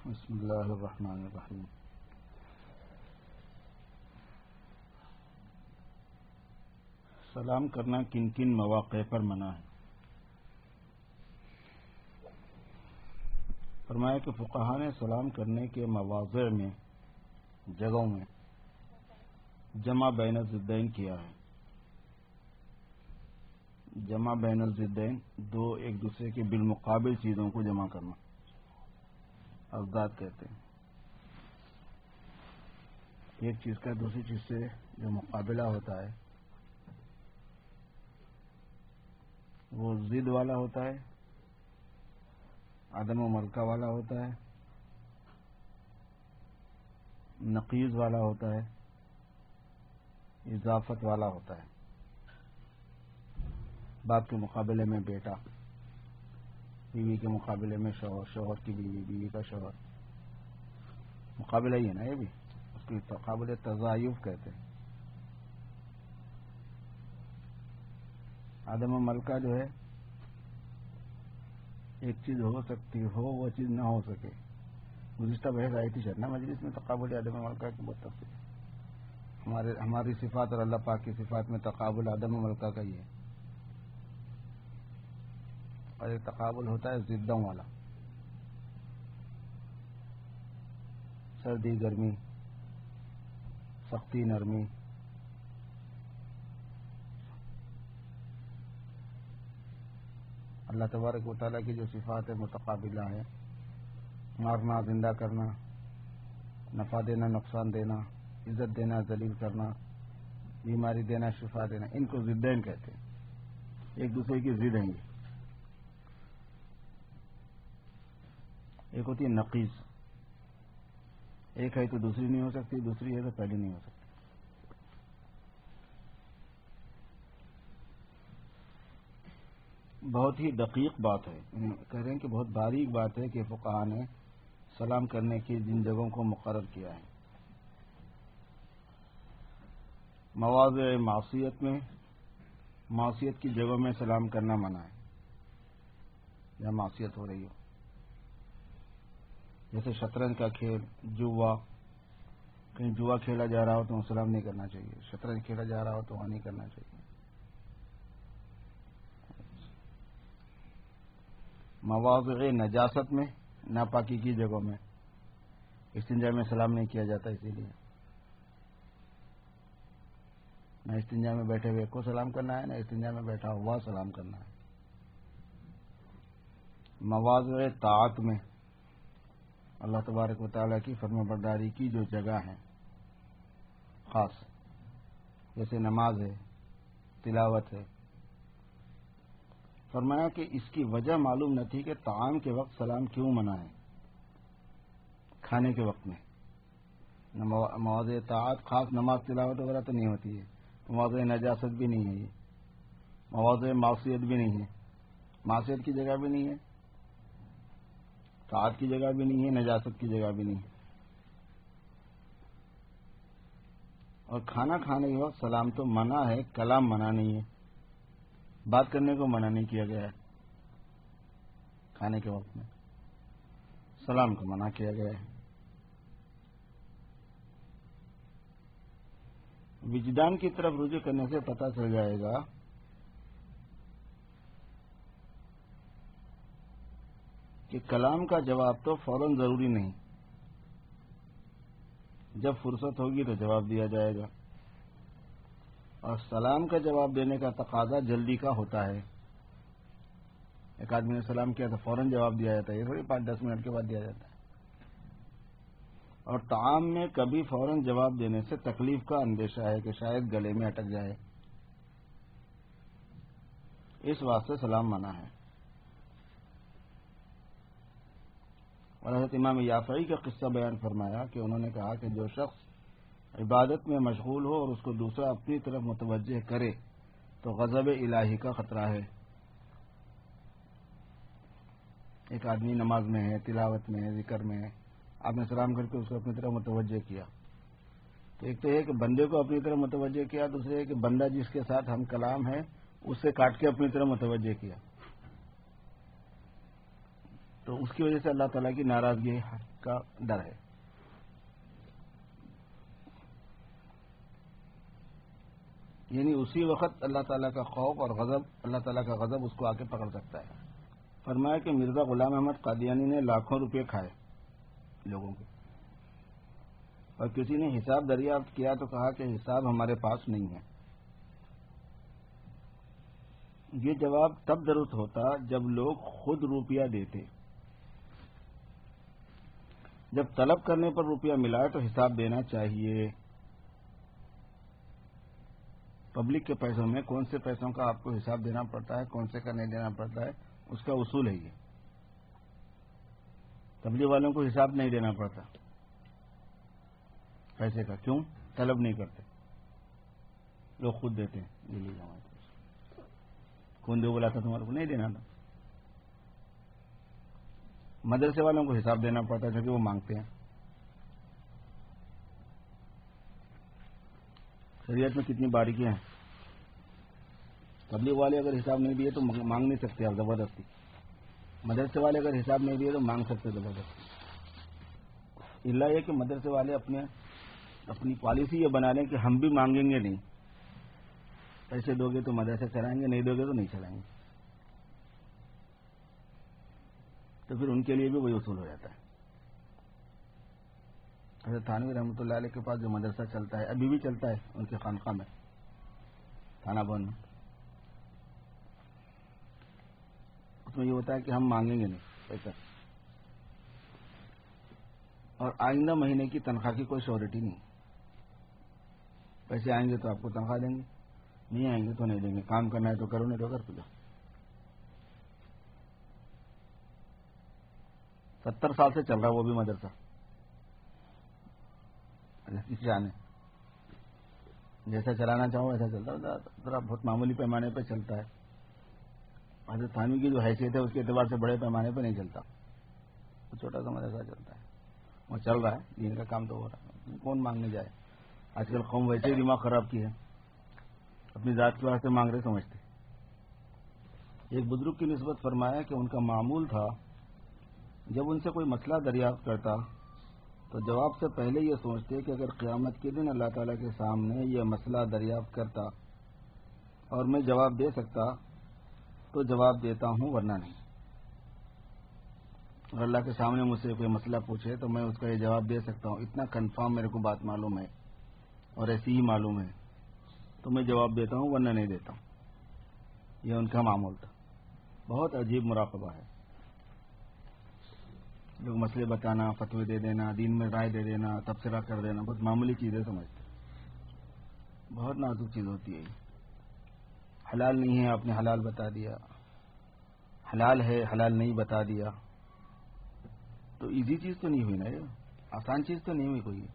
بسم اللہ الرحمن الرحیم۔ سلام کرنا کن کن مواقع پر منع ہے؟ فرمایا کہ فقہا نے سلام کرنے کے مواضع میں، جگہوں میں جمع بین الضدین کیا ہے۔ جمع بین الضدین دو ایک دوسرے کے بالمقابل چیزوں کو جمع کرنا، اضداد کہتے ہیں۔ ایک چیز کا دوسری چیز سے جو مقابلہ ہوتا ہے وہ ضد والا ہوتا ہے، عدم و ملکہ والا ہوتا ہے، نقیض والا ہوتا ہے، اضافت والا ہوتا ہے۔ باپ کے مقابلے میں بیٹا، بیوی کے مقابلے میں شوہر، شوہر کی بیوی، بیوی کا شوہر، مقابلہ ہی ہے نا، یہ بھی اس کی تقابل تضایف کہتے ہیں۔ عدم و ملکہ جو ہے، ایک چیز ہو سکتی ہو وہ چیز نہ ہو سکے۔ گزشتہ بحث آئی تھی شرنا مجلس میں تقابل عدم و ملکہ کی بہت تفصیل۔ ہماری صفات اور اللہ پاک کی صفات میں تقابل عدم و ملکہ کا ہی ہے، اور ایک تقابل ہوتا ہے ضدوں والا، سردی گرمی، سختی نرمی۔ اللہ تبارک و تعالیٰ کی جو صفات متقابلہ ہیں، مارنا، زندہ کرنا، نفع دینا، نقصان دینا، عزت دینا، ذلیل کرنا، بیماری دینا، شفا دینا، ان کو ضدین کہتے ہیں، ایک دوسرے کی ضد ہیں۔ ایک ہوتی ہے نقیض، ایک ہے تو دوسری نہیں ہو سکتی، دوسری ہے تو پہلی نہیں ہو سکتی۔ بہت ہی دقیق بات ہے، کہہ رہے ہیں کہ بہت باریک بات ہے کہ فقہا نے سلام کرنے کی جن جگہوں کو مقرر کیا ہے۔ مواضع معصیت میں، معصیت کی جگہوں میں سلام کرنا منع ہے، یا معصیت ہو رہی ہو، جیسے شطرنج کا کھیل، جوا، کہیں جوا کھیلا جا رہا ہو تو سلام نہیں کرنا چاہیے، شطرنج کھیلا جا رہا ہو تو وہاں نہیں کرنا چاہیے۔ مواضع نجاست میں، ناپاکی کی جگہوں میں، استنجا میں سلام نہیں کیا جاتا، اسی لیے نہ استنجا میں بیٹھے ہوئے کو سلام کرنا ہے، نہ استنجا میں بیٹھا ہوا سلام کرنا ہے۔ مواضع طاعت میں، اللہ تبارک و تعالیٰ کی فرمانبرداری کی جو جگہ ہیں خاص، جیسے نماز ہے، تلاوت ہے، فرمایا کہ اس کی وجہ معلوم نہ تھی کہ طعام کے وقت سلام کیوں منع ہے، کھانے کے وقت میں۔ مواضع طاعت خاص نماز، تلاوت وغیرہ تو نہیں ہوتی ہے، مواضع نجاست بھی نہیں ہے، یہ مواضع معصیت بھی نہیں ہے، معصیت کی جگہ بھی نہیں ہے، طاعت کی جگہ بھی نہیں ہے، نجاست کی جگہ بھی نہیں ہے۔ اور کھانا کھانے کے وقت سلام تو منع ہے، کلام منع نہیں ہے، بات کرنے کو منع نہیں کیا گیا ہے، کھانے کے وقت میں سلام کو منع کیا گیا ہے۔ وجدان کی طرف رجوع کرنے سے پتہ چل جائے گا کہ کلام کا جواب تو فوراً ضروری نہیں، جب فرصت ہوگی تو جواب دیا جائے گا، اور سلام کا جواب دینے کا تقاضا جلدی کا ہوتا ہے۔ ایک آدمی نے سلام کیا تو فوراً جواب دیا جاتا ہے، یہ تھوڑی 5-10 منٹ کے بعد دیا جاتا ہے۔ اور طعام میں کبھی فوراً جواب دینے سے تکلیف کا اندیشہ ہے کہ شاید گلے میں اٹک جائے، اس واسطے سلام منع ہے۔ اور حضرت امام یافعی کا قصہ بیان فرمایا کہ انہوں نے کہا کہ جو شخص عبادت میں مشغول ہو اور اس کو دوسرا اپنی طرف متوجہ کرے تو غضب الہی کا خطرہ ہے۔ ایک آدمی نماز میں ہے، تلاوت میں ہے، ذکر میں ہے، آپ نے سلام کر کے اس کو اپنی طرف متوجہ کیا، تو ایک تو یہ کہ بندے کو اپنی طرف متوجہ کیا، دوسرے یہ کہ بندہ جس کے ساتھ ہم کلام ہے اس سے کاٹ کے اپنی طرف متوجہ کیا، تو اس کی وجہ سے اللہ تعالیٰ کی ناراضگی کا ڈر ہے. یعنی اسی وقت اللہ تعالیٰ کا خوف اور غضب، اللہ تعالیٰ کا غضب اس کو آ کے پکڑ سکتا ہے. فرمایا کہ مرزا غلام احمد قادیانی نے لاکھوں روپے کھائے لوگوں کے، اور کسی نے حساب دریافت کیا تو کہا کہ حساب ہمارے پاس نہیں ہے. یہ جواب تب درست ہوتا جب لوگ خود روپیہ دیتے. جب طلب کرنے پر روپیہ ملا تو حساب دینا چاہیے. پبلک کے پیسوں میں کون سے پیسوں کا آپ کو حساب دینا پڑتا ہے، کون سے کا نہیں دینا پڑتا ہے، اس کا اصول ہے یہ. تبلیغ والوں کو حساب نہیں دینا پڑتا پیسے کا. کیوں؟ طلب نہیں کرتے، لوگ خود دیتے ہیں. دلی جماعت کون دے بولا تھا تمہارے کو؟ نہیں دینا تھا. مدرسے والوں کو حساب دینا پڑتا ہے کہ وہ مانگتے ہیں. شریعت میں کتنی باریکیاں ہیں. تبلیغ والے اگر حساب نہیں دیے تو مانگ نہیں سکتے آپ زبردستی. مدرسے والے اگر حساب نہیں دیے تو مانگ سکتے زبردستی. اللہ یہ کہ مدرسے والے اپنی پالیسی یہ بنا لیں کہ ہم بھی مانگیں گے نہیں. پیسے دو گے تو مدرسے چلائیں گے، نہیں دو گے تو نہیں چلائیں گے. تو پھر ان کے لیے بھی وہی اصول ہو جاتا ہے. حضرت تھانوی رحمۃ اللہ علیہ کے پاس جو مدرسہ چلتا ہے، ابھی بھی چلتا ہے ان کے خانقاہ میں، تھانہ بن میں، اس میں یہ ہوتا ہے کہ ہم مانگیں گے نہیں پیسہ، اور آئندہ مہینے کی تنخواہ کی کوئی شیورٹی نہیں. پیسے آئیں گے تو آپ کو تنخواہ دیں گے، نہیں آئیں گے تو نہیں دیں گے. کام کرنا ہے تو کرو، نہیں تو کر پوجا. 70 سال سے چل رہا وہ بھی مدرسہ. جانے جیسا چلانا چاہو ویسا چلتا ہے، ذرا بہت معمولی پیمانے پہ چلتا ہے. حضرت تھانوی کی جو حیثیت ہے اس کے اعتبار سے بڑے پیمانے پہ نہیں چلتا، چھوٹا سا مدرسہ چلتا ہے. وہ چل رہا ہے، دین کا کام تو ہو رہا ہے. کون مانگنے جائے؟ آج کل قوم ویسے ہی دماغ خراب کی ہے، اپنی ذات کے واسطے مانگ رہے سمجھتے. ایک بزرگ کی نسبت فرمایا کہ ان کا معمول تھا جب ان سے کوئی مسئلہ دریافت کرتا تو جواب سے پہلے یہ سوچتے کہ اگر قیامت کے دن اللہ تعالیٰ کے سامنے یہ مسئلہ دریافت کرتا اور میں جواب دے سکتا تو جواب دیتا ہوں، ورنہ نہیں. اگر اللہ کے سامنے مجھ سے کوئی مسئلہ پوچھے تو میں اس کا یہ جواب دے سکتا ہوں، اتنا کنفرم میرے کو بات معلوم ہے اور ایسی ہی معلوم ہے تو میں جواب دیتا ہوں، ورنہ نہیں دیتا ہوں. یہ ان کا معمول تھا. بہت عجیب مراقبہ ہے. لوگ مسئلے بتانا، فتوی دے دینا، دین میں رائے دے دینا، تبصرہ کر دینا بہت معمولی چیزیں سمجھتے. بہت نازک چیز ہوتی ہے. حلال نہیں ہے آپ نے حلال بتا دیا، حلال ہے حلال نہیں بتا دیا، تو ایزی چیز تو نہیں ہوئی نا، یہ آسان چیز تو نہیں ہوئی کوئی.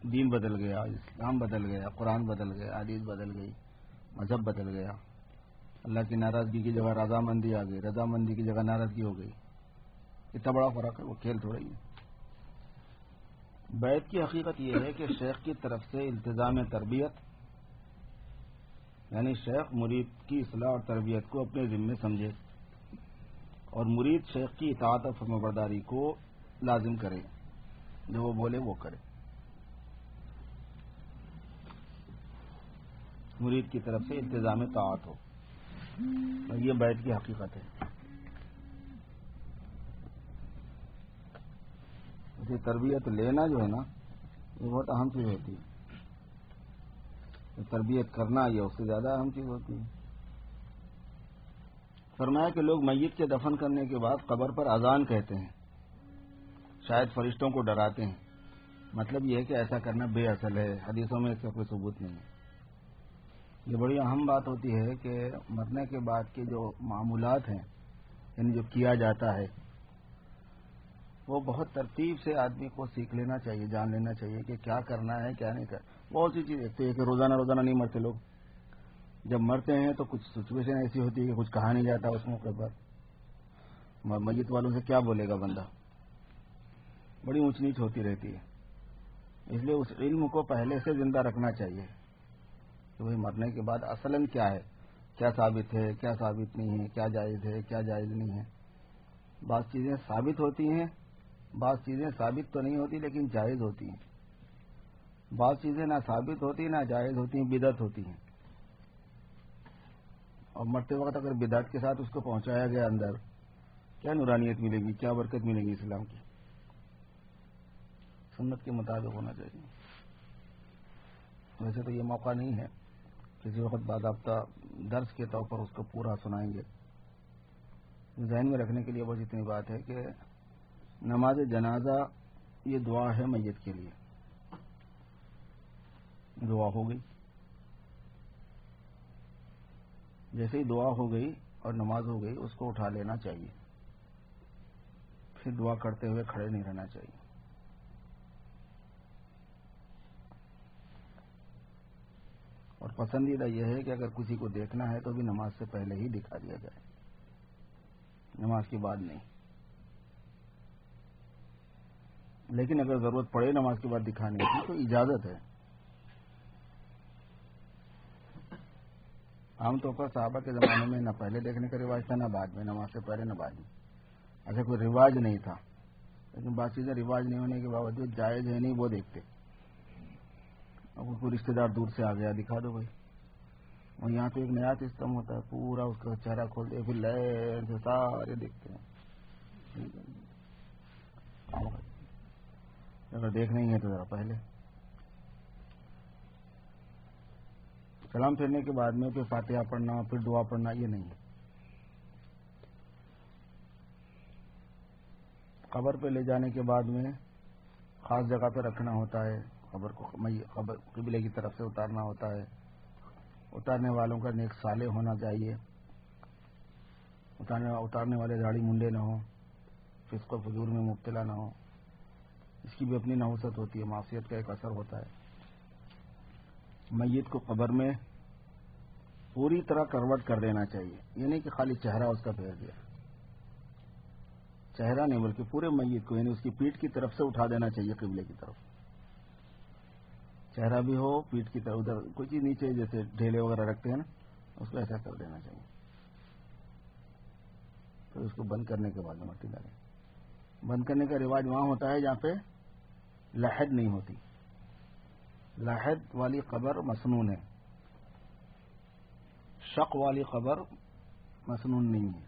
دین بدل گیا، اسلام بدل گیا، قرآن بدل گیا، حدیث بدل گئی، مذہب بدل گیا. اللہ کی ناراضگی کی جگہ رضامندی آ گئی، رضامندی کی جگہ ناراضگی ہو گئی. اتنا بڑا فرق ہے، وہ کھیل تھوڑا ہی ہے. بیعت کی حقیقت یہ ہے کہ شیخ کی طرف سے التزام تربیت، یعنی شیخ مرید کی اصلاح اور تربیت کو اپنے ذمے سمجھے اور مرید شیخ کی اطاعت اور فرمانبرداری کو لازم کرے، جو وہ بولے وہ کرے. مرید کی طرف سے التزام طاعت ہو، اور یہ بیعت کی حقیقت ہے. اسے تربیت لینا جو ہے نا، یہ بہت اہم چیز ہوتی ہے. تربیت کرنا یہ اس سے زیادہ اہم چیز ہوتی ہے. فرمایا کہ لوگ میت کے دفن کرنے کے بعد قبر پر اذان کہتے ہیں، شاید فرشتوں کو ڈراتے ہیں. مطلب یہ ہے کہ ایسا کرنا بے اصل ہے، حدیثوں میں اس کا کوئی ثبوت نہیں ہے. یہ بڑی اہم بات ہوتی ہے کہ مرنے کے بعد کے جو معمولات ہیں، یعنی جو کیا جاتا ہے، وہ بہت ترتیب سے آدمی کو سیکھ لینا چاہیے، جان لینا چاہیے کہ کیا کرنا ہے کیا نہیں کرنا. بہت سی چیز ایک تو یہ کہ روزانہ نہیں مرتے لوگ. جب مرتے ہیں تو کچھ سچویشن ایسی ہوتی ہے کہ کچھ کہا نہیں جاتا اس موقع پر. میت والوں سے کیا بولے گا بندہ، بڑی اونچ نیچ ہوتی رہتی ہے. اس لیے اس علم کو پہلے سے زندہ رکھنا چاہیے کہ بھائی مرنے کے بعد اصلاً کیا ہے، کیا ثابت ہے کیا ثابت نہیں ہے، کیا جائز ہے کیا جائز نہیں ہے. بعض چیزیں ثابت ہوتی ہیں، بعض چیزیں ثابت تو نہیں ہوتی لیکن جائز ہوتی ہیں. بعض چیزیں نہ ثابت ہوتی نہ جائز ہوتی ہیں، بدعت ہوتی ہیں. اور مرتے وقت اگر بدعت کے ساتھ اس کو پہنچایا گیا اندر، کیا نورانیت ملے گی، کیا برکت ملے گی اسلام کی؟ سنت کے مطابق ہونا چاہیے. ویسے تو یہ موقع نہیں ہے، کسی وقت باضابطہ درس کے طور پر اس کو پورا سنائیں گے. ذہن میں رکھنے کے لیے بس اتنی بات ہے کہ نماز جنازہ یہ دعا ہے میت کے لیے. دعا ہو گئی، جیسے ہی دعا ہو گئی اور نماز ہو گئی اس کو اٹھا لینا چاہیے. پھر دعا کرتے ہوئے کھڑے نہیں رہنا چاہیے. اور پسندیدہ یہ ہے کہ اگر کسی کو دیکھنا ہے تو بھی نماز سے پہلے ہی دکھا دیا جائے، نماز کے بعد نہیں. لیکن اگر ضرورت پڑے نماز کے بعد دکھانے کی تو اجازت ہے. عام طور پر صحابہ کے زمانے میں نہ پہلے دیکھنے کا رواج تھا نہ بعد میں، نماز سے پہلے نہ بعد میں. ایسا کوئی رواج نہیں تھا، لیکن بعض چیزیں رواج نہیں ہونے کے باوجود جائز ہے نہیں وہ دیکھتے. اب کوئی رشتے دار دور سے آ گیا دکھا دو بھائی. اور یہاں تو ایک نیا سسٹم ہوتا ہے، پورا اس کا چہرہ کھول دے پھر لے سے سارے دیکھتے ہیں. اگر دیکھ نہیں ہے تو ذرا پہلے سلام پھیرنے کے بعد میں پھر فاتحہ پڑھنا پھر دعا پڑھنا یہ نہیں ہے. قبر پہ لے جانے کے بعد میں خاص جگہ پہ رکھنا ہوتا ہے. قبر کو قبلے کی طرف سے اتارنا ہوتا ہے. اتارنے والوں کا نیک صالح ہونا چاہیے. اتارنے والے داڑھی منڈے نہ ہوں، فسق و فجور میں مبتلا نہ ہوں. اس کی بھی اپنی نحوست ہوتی ہے، معصیت کا ایک اثر ہوتا ہے. میت کو قبر میں پوری طرح کروٹ کر دینا چاہیے. یہ نہیں کہ خالی چہرہ اس کا پھیر دیا، چہرہ نہیں بلکہ پورے میت کو، یعنی اس کی پیٹھ کی طرف سے اٹھا دینا چاہیے قبلے کی طرف. چہرہ بھی ہو، پیٹھ کی طرف ادھر کوئی چیز نیچے جیسے ڈھیلے وغیرہ رکھتے ہیں نا، اس کو ایسا کر دینا چاہیے. پھر اس کو بند کرنے کے بعد مٹی ڈالیں. بند کرنے کا رواج وہاں ہوتا ہے جہاں پہ لحد نہیں ہوتی. لحد والی قبر مسنون ہے، شق والی قبر مسنون نہیں ہے.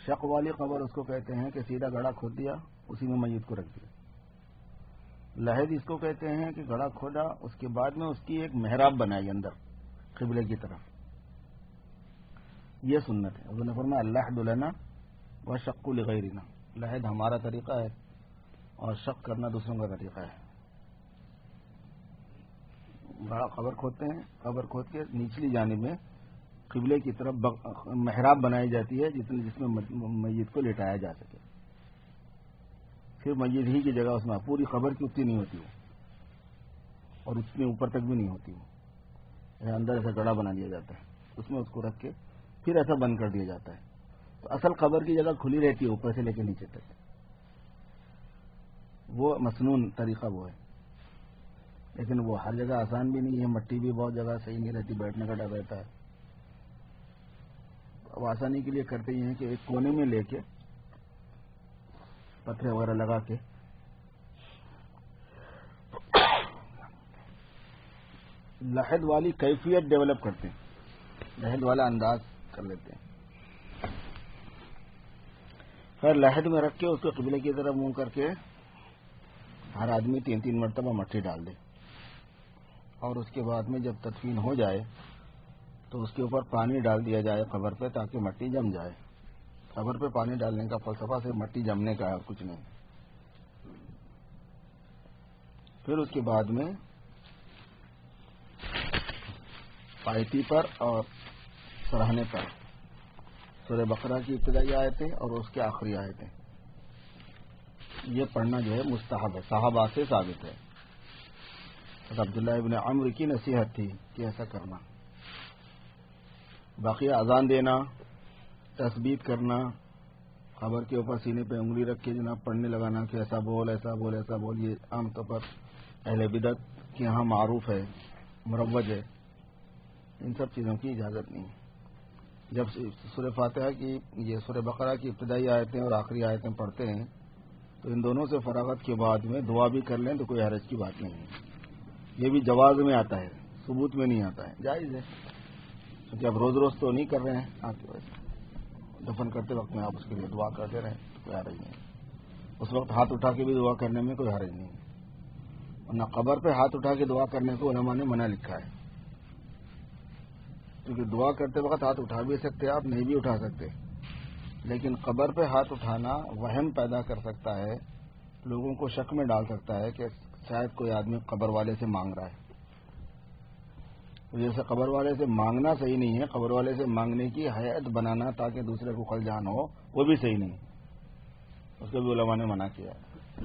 شق والی قبر اس کو کہتے ہیں کہ سیدھا گڑھا کھود دیا، اسی میں میت کو رکھ دیا. لحد اس کو کہتے ہیں کہ گڑھا کھودا، اس کے بعد میں اس کی ایک محراب بنائی اندر قبلے کی طرف. یہ سنت ہے. حضور نے فرمایا اللحد لنا وشق لغیرنا. لحد ہمارا طریقہ ہے اور شق کرنا دوسروں کا طریقہ ہے. بڑا قبر کھودتے ہیں، قبر کھود کے نچلی جانب میں قبلے کی طرف محراب بنائی جاتی ہے جس میں میت کو لٹایا جا سکے. پھر میت ہی کی جگہ اس میں پوری قبر کی اتنی نہیں ہوتی وہ، اور اس میں اوپر تک بھی نہیں ہوتی وہ. اندر ایسا گڑھا بنا دیا جاتا ہے، اس میں اس کو رکھ کے پھر ایسا بند کر دیا جاتا ہے. تو اصل قبر کی جگہ کھلی رہتی ہے اوپر سے لے کے نیچے تک. وہ مسنون طریقہ وہ ہے. لیکن وہ ہر جگہ آسان بھی نہیں ہے، مٹی بھی بہت جگہ صحیح نہیں رہتی، بیٹھنے کا ڈر رہتا ہے. اب آسانی کے لیے کرتے یہ ہیں کہ ایک کونے میں لے کے پتھر وغیرہ لگا کے لحد والی کیفیت ڈیولپ کرتے ہیں، لحد والا انداز کر لیتے ہیں. خیر لحد میں رکھ کے اس کو قبلے کی طرف منہ کر کے ہر آدمی 3 مرتبہ مٹی ڈال دے. اور اس کے بعد میں جب تدفین ہو جائے تو اس کے اوپر پانی ڈال دیا جائے قبر پہ تاکہ مٹی جم جائے. قبر پہ پانی ڈالنے کا فلسفہ صرف مٹی جمنے کا ہے اور کچھ نہیں. پھر اس کے بعد میں پائٹی پر اور سرہانے پر سورہ بقرہ کی ابتدائی آیتیں اور اس کے آخری آیتیں یہ پڑھنا جو ہے مستحب ہے، صحابہ سے ثابت ہے. عبداللہ ابن عمرو کی نصیحت تھی کہ ایسا کرنا. باقی اذان دینا، تثبیت کرنا، خبر کے اوپر سینے پہ انگلی رکھ کے جناب پڑھنے لگانا کہ ایسا بول ایسا بول ایسا بول، یہ عام طور پر اہل بدعت کے یہاں معروف ہے، مروج ہے. ان سب چیزوں کی اجازت نہیں ہے. جب سورہ فاتحہ کی یہ سورہ بقرہ کی ابتدائی آیتیں اور آخری آیتیں پڑھتے ہیں تو ان دونوں سے فراغت کے بعد میں دعا بھی کر لیں تو کوئی حرج کی بات نہیں ہے. یہ بھی جواز میں آتا ہے، ثبوت میں نہیں آتا ہے، جائز ہے. کیونکہ اب روز روز تو نہیں کر رہے ہیں، آپ کی وجہ دفن کرتے وقت میں آپ اس کے لیے دعا کرتے رہیں تو کوئی حرج نہیں ہے. اس وقت ہاتھ اٹھا کے بھی دعا کرنے میں کوئی حرج نہیں ہے. اور نہ قبر پہ ہاتھ اٹھا کے دعا کرنے کو علماء نے منع لکھا ہے. کیونکہ دعا کرتے وقت ہاتھ اٹھا بھی سکتے آپ، نہیں بھی اٹھا سکتے. لیکن قبر پہ ہاتھ اٹھانا وہم پیدا کر سکتا ہے، لوگوں کو شک میں ڈال سکتا ہے کہ شاید کوئی آدمی قبر والے سے مانگ رہا ہے. جیسے قبر والے سے مانگنا صحیح نہیں ہے، قبر والے سے مانگنے کی حیت بنانا تاکہ دوسرے کو خلجان ہو وہ بھی صحیح نہیں. اس کو بھی علماء نے منع کیا ہے.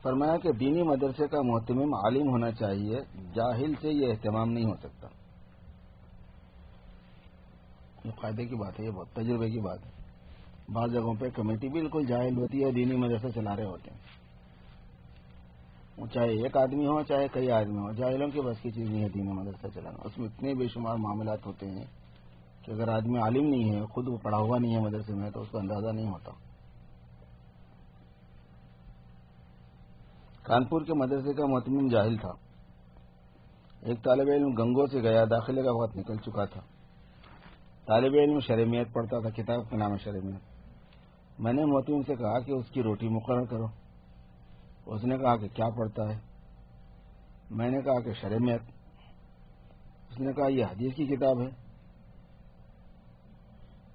فرمایا کہ دینی مدرسے کا محتمم عالم ہونا چاہیے، جاہل سے یہ اہتمام نہیں ہو سکتا. یہ قاعدے کی بات ہے، یہ بہت تجربے کی بات ہے. بعض جگہوں پہ کمیٹی بالکل جاہل ہوتی ہے، دینی مدرسے چلا رہے ہوتے ہیں. چاہے ایک آدمی ہو چاہے کئی آدمی ہو، جاہلوں کی بس کی چیز نہیں ہے دینی مدرسہ چلانا. اس میں اتنے بے شمار معاملات ہوتے ہیں کہ اگر آدمی عالم نہیں ہے، خود وہ پڑھا ہوا نہیں ہے مدرسے میں، تو اس کو اندازہ نہیں ہوتا. کانپور کے مدرسے کا محتمم جاہل تھا. ایک طالب علم گنگو سے گیا، داخلے کا وقت نکل چکا تھا. طالب علم شرمیت پڑھتا تھا، کتاب کا نام ہے شرمیت. میں نے محتمم سے کہا کہ اس کی روٹی مقرر کرو. اس نے کہا کہ کیا پڑھتا ہے؟ میں نے کہا کہ شرمیت. اس نے کہا یہ حدیث کی کتاب ہے.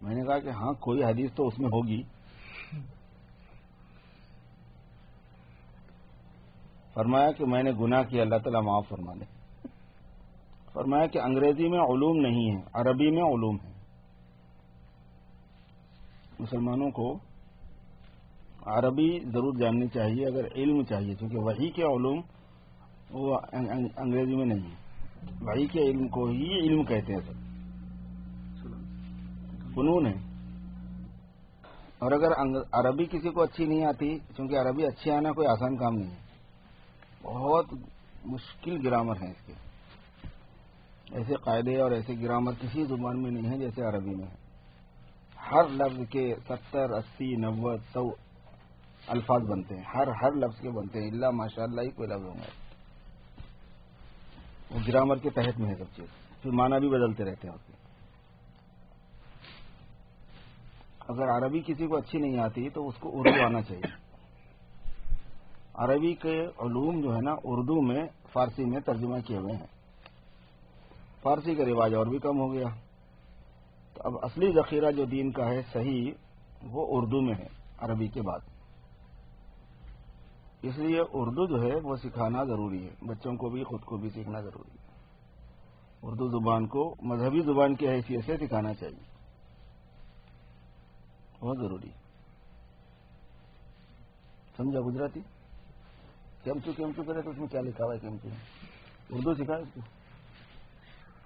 میں نے کہا کہ ہاں کوئی حدیث تو اس میں ہوگی. فرمایا کہ میں نے گناہ کیا، اللہ تعالیٰ معاف فرما دے. فرمایا کہ انگریزی میں علوم نہیں ہے، عربی میں علوم ہے. مسلمانوں کو عربی ضرور جاننی چاہیے اگر علم چاہیے، کیونکہ وحی کے علوم وہ انگریزی میں نہیں ہے. وحی کے علم کو ہی علم کہتے ہیں، سب فنون ہے. اور اگر عربی کسی کو اچھی نہیں آتی، کیونکہ عربی اچھی آنا کوئی آسان کام نہیں ہے، بہت مشکل گرامر ہے اس کے. ایسے قاعدے اور ایسے گرامر کسی زبان میں نہیں ہے جیسے عربی میں ہے. ہر لفظ کے 70 80 90 100 الفاظ بنتے ہیں، ہر لفظ کے بنتے ہیں، الا ماشاء اللہ ہی کوئی لفظ ہوں گے. وہ گرامر کے تحت میں ہے سب چیز. پھر معنی بھی بدلتے رہتے ہیں اس کے. اگر عربی کسی کو اچھی نہیں آتی تو اس کو اردو آنا چاہیے. عربی کے علوم جو ہے نا اردو میں فارسی میں ترجمہ کیے ہوئے ہیں. فارسی کا رواج اور بھی کم ہو گیا. تو اب اصلی ذخیرہ جو دین کا ہے صحیح وہ اردو میں ہے عربی کے بعد. اس لیے اردو جو ہے وہ سکھانا ضروری ہے، بچوں کو بھی خود کو بھی سیکھنا ضروری ہے. اردو زبان کو مذہبی زبان کی حیثیت سے سکھانا چاہیے، بہت ضروری. سمجھا گجراتی؟ کیمچو کرے تو اس میں کیا لکھا ہوا ہے کیمچو میں؟ اردو سکھا اس کو.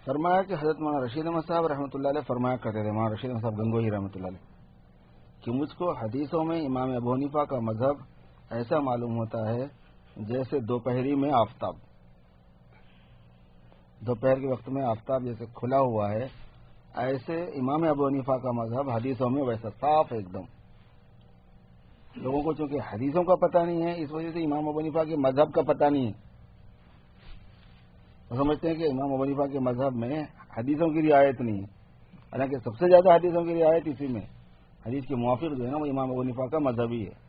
فرمایا کہ حضرت مولانا رشید احمد صاحب رحمۃ اللہ علیہ فرمایا کرتے تھے، مولانا رشید احمد صاحب گنگوہی رحمۃ اللہ علیہ، کہ مجھ کو حدیثوں میں امام ابو حنیفہ کا مذہب ایسا معلوم ہوتا ہے جیسے دوپہری میں آفتاب. دوپہر کے وقت میں آفتاب جیسے کھلا ہوا ہے، ایسے امام ابو حنیفہ کا مذہب حدیثوں میں ویسا صاف ایک دم. لوگوں کو چونکہ حدیثوں کا پتہ نہیں ہے، اس وجہ سے امام ابو حنیفہ کے مذہب کا پتہ نہیں ہے. وہ سمجھتے ہیں کہ امام ابو حنیفہ کے مذہب میں حدیثوں کی رعایت نہیں ہے، حالانکہ سب سے زیادہ حدیثوں کی رعایت اسی میں. حدیث کے موافق جو ہے نا وہ امام ابو حنیفہ کا مذہب ہی ہے.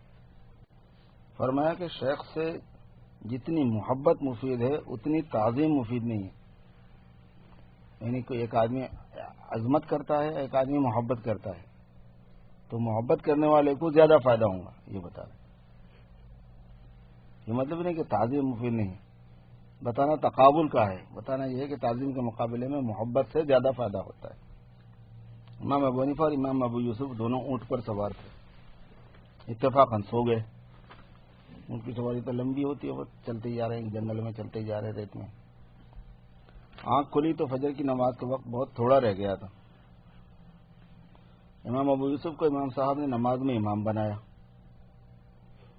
فرمایا کہ شیخ سے جتنی محبت مفید ہے اتنی تعظیم مفید نہیں ہے. یعنی کوئی ایک آدمی عظمت کرتا ہے، ایک آدمی محبت کرتا ہے، تو محبت کرنے والے کو زیادہ فائدہ ہوگا، یہ بتا رہے. یہ مطلب نہیں کہ تعظیم مفید نہیں، بتانا تقابل کا ہے. بتانا یہ ہے کہ تعظیم کے مقابلے میں محبت سے زیادہ فائدہ ہوتا ہے. امام ابو حنیفہ اور امام ابو یوسف دونوں اونٹ پر سوار تھے، اتفاقاً سو گئے. اونٹ کی سواری تو لمبی ہوتی ہے، وہ چلتے ہی جا رہے ہیں جنگل میں، چلتے ہی جا رہے ریت میں. آنکھ کھلی تو فجر کی نماز کے وقت بہت تھوڑا رہ گیا تھا. امام ابو یوسف کو امام صاحب نے نماز میں امام بنایا.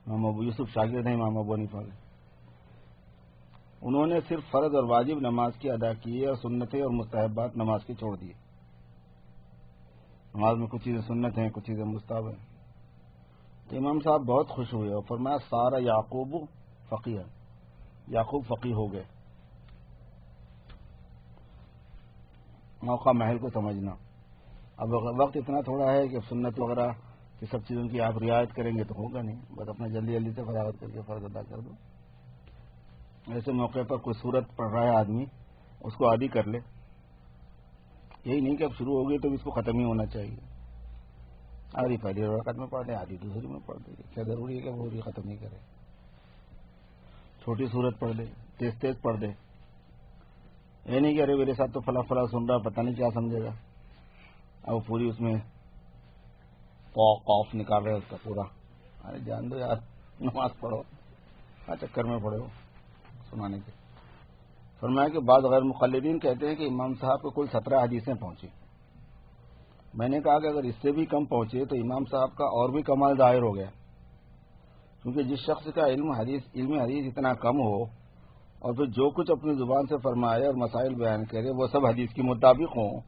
امام ابو یوسف شاگرد ہیں امام ابو حنیفہ کے. انہوں نے صرف فرض اور واجب نماز کی ادا کی ہے اور سنتیں اور مستحبات نماز کی چھوڑ دی. نماز میں کچھ چیزیں سنت ہیں، کچھ چیزیں مستحب ہیں. تو امام صاحب بہت خوش ہوئے اور فرمایا سارا یعقوب فقیہ، یعقوب فقیہ ہو گئے. موقع محل کو سمجھنا. اب وقت اتنا تھوڑا ہے کہ سنت وغیرہ کی سب چیزوں کی آپ رعایت کریں گے تو ہوگا نہیں، بس اپنا جلدی جلدی سے فراغت کر کے فرض ادا کر دو. ایسے موقع پر کوئی صورت پڑھ رہا ہے آدمی، اس کو عادی کر لے. یہی نہیں کہ اب شروع ہو گئی تو اس کو ختم ہی ہونا چاہیے. آدھی پہلی رکعت میں پڑھ لے، آدھی دوسری میں پڑھ دے. کیا ضروری ہے کہ وہ ختم نہیں کرے؟ چھوٹی صورت پڑھ لے، تیز تیز پڑھ دے. یہ نہیں کہ ارے میرے ساتھ تو فلاں فلاں سن رہا، پتہ نہیں کیا سمجھے گا. اب پوری اس میں قاف نکال رہے اس کا پورا. ارے جان دو یار، نماز پڑھو، چکر میں پڑے ہو سنانے کے. فرمایا کہ بعض غیر مقلدین کہتے ہیں کہ امام صاحب کو کل 17 حدیثیں پہنچی. میں نے کہا کہ اگر اس سے بھی کم پہنچے تو امام صاحب کا اور بھی کمال ظاہر ہو گیا، کیونکہ جس شخص کا علم حدیث اتنا کم ہو اور پھر جو کچھ اپنی زبان سے فرمائے اور مسائل بیان کرے وہ سب حدیث کے مطابق ہوں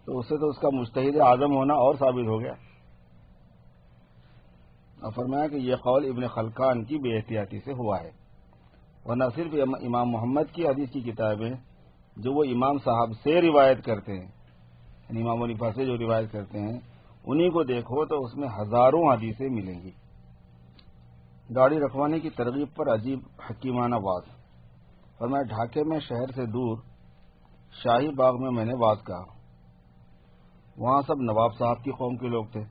تو اس سے تو اس کا مجتہد اعظم ہونا اور ثابت ہو گیا. اور فرمایا کہ یہ قول ابن خلقان کی بے احتیاطی سے ہوا ہے، ورنہ صرف امام محمد کی حدیث کی کتابیں جو وہ امام صاحب سے روایت کرتے ہیں، یعنی امام حنیفہ سے جو روایت کرتے ہیں، انہی کو دیکھو تو اس میں ہزاروں حدیثیں ملیں گی. داڑھی رکھوانے کی ترغیب پر عجیب حکیمانہ واز. فرمایا ڈھاکے میں شہر سے دور شاہی باغ میں نے واز کہا. وہاں سب نواب صاحب کی قوم کے لوگ تھے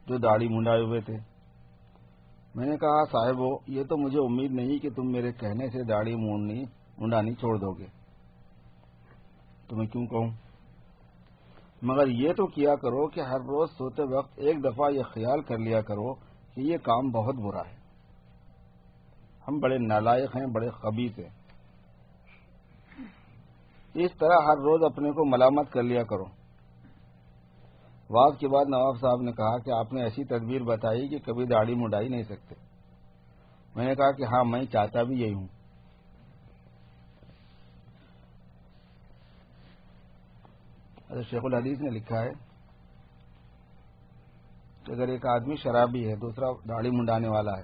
جو داڑھی منڈائے ہوئے تھے. میں نے کہا صاحبو، یہ تو مجھے امید نہیں کہ تم میرے کہنے سے داڑھی منڈانی چھوڑ دو گے. تو میں کیوں کہوں؟ مگر یہ تو کیا کرو کہ ہر روز سوتے وقت ایک دفعہ یہ خیال کر لیا کرو کہ یہ کام بہت برا ہے، ہم بڑے نالائق ہیں، بڑے خبیث ہیں. اس طرح ہر روز اپنے کو ملامت کر لیا کرو. واز کے بعد نواب صاحب نے کہا کہ آپ نے ایسی تدبیر بتائی کہ کبھی داڑھی منڈائی نہیں سکتے. میں نے کہا کہ ہاں، میں چاہتا بھی یہی ہوں. شیخ الحدیث نے لکھا ہے کہ اگر ایک آدمی شرابی ہے، دوسرا داڑھی منڈانے والا ہے،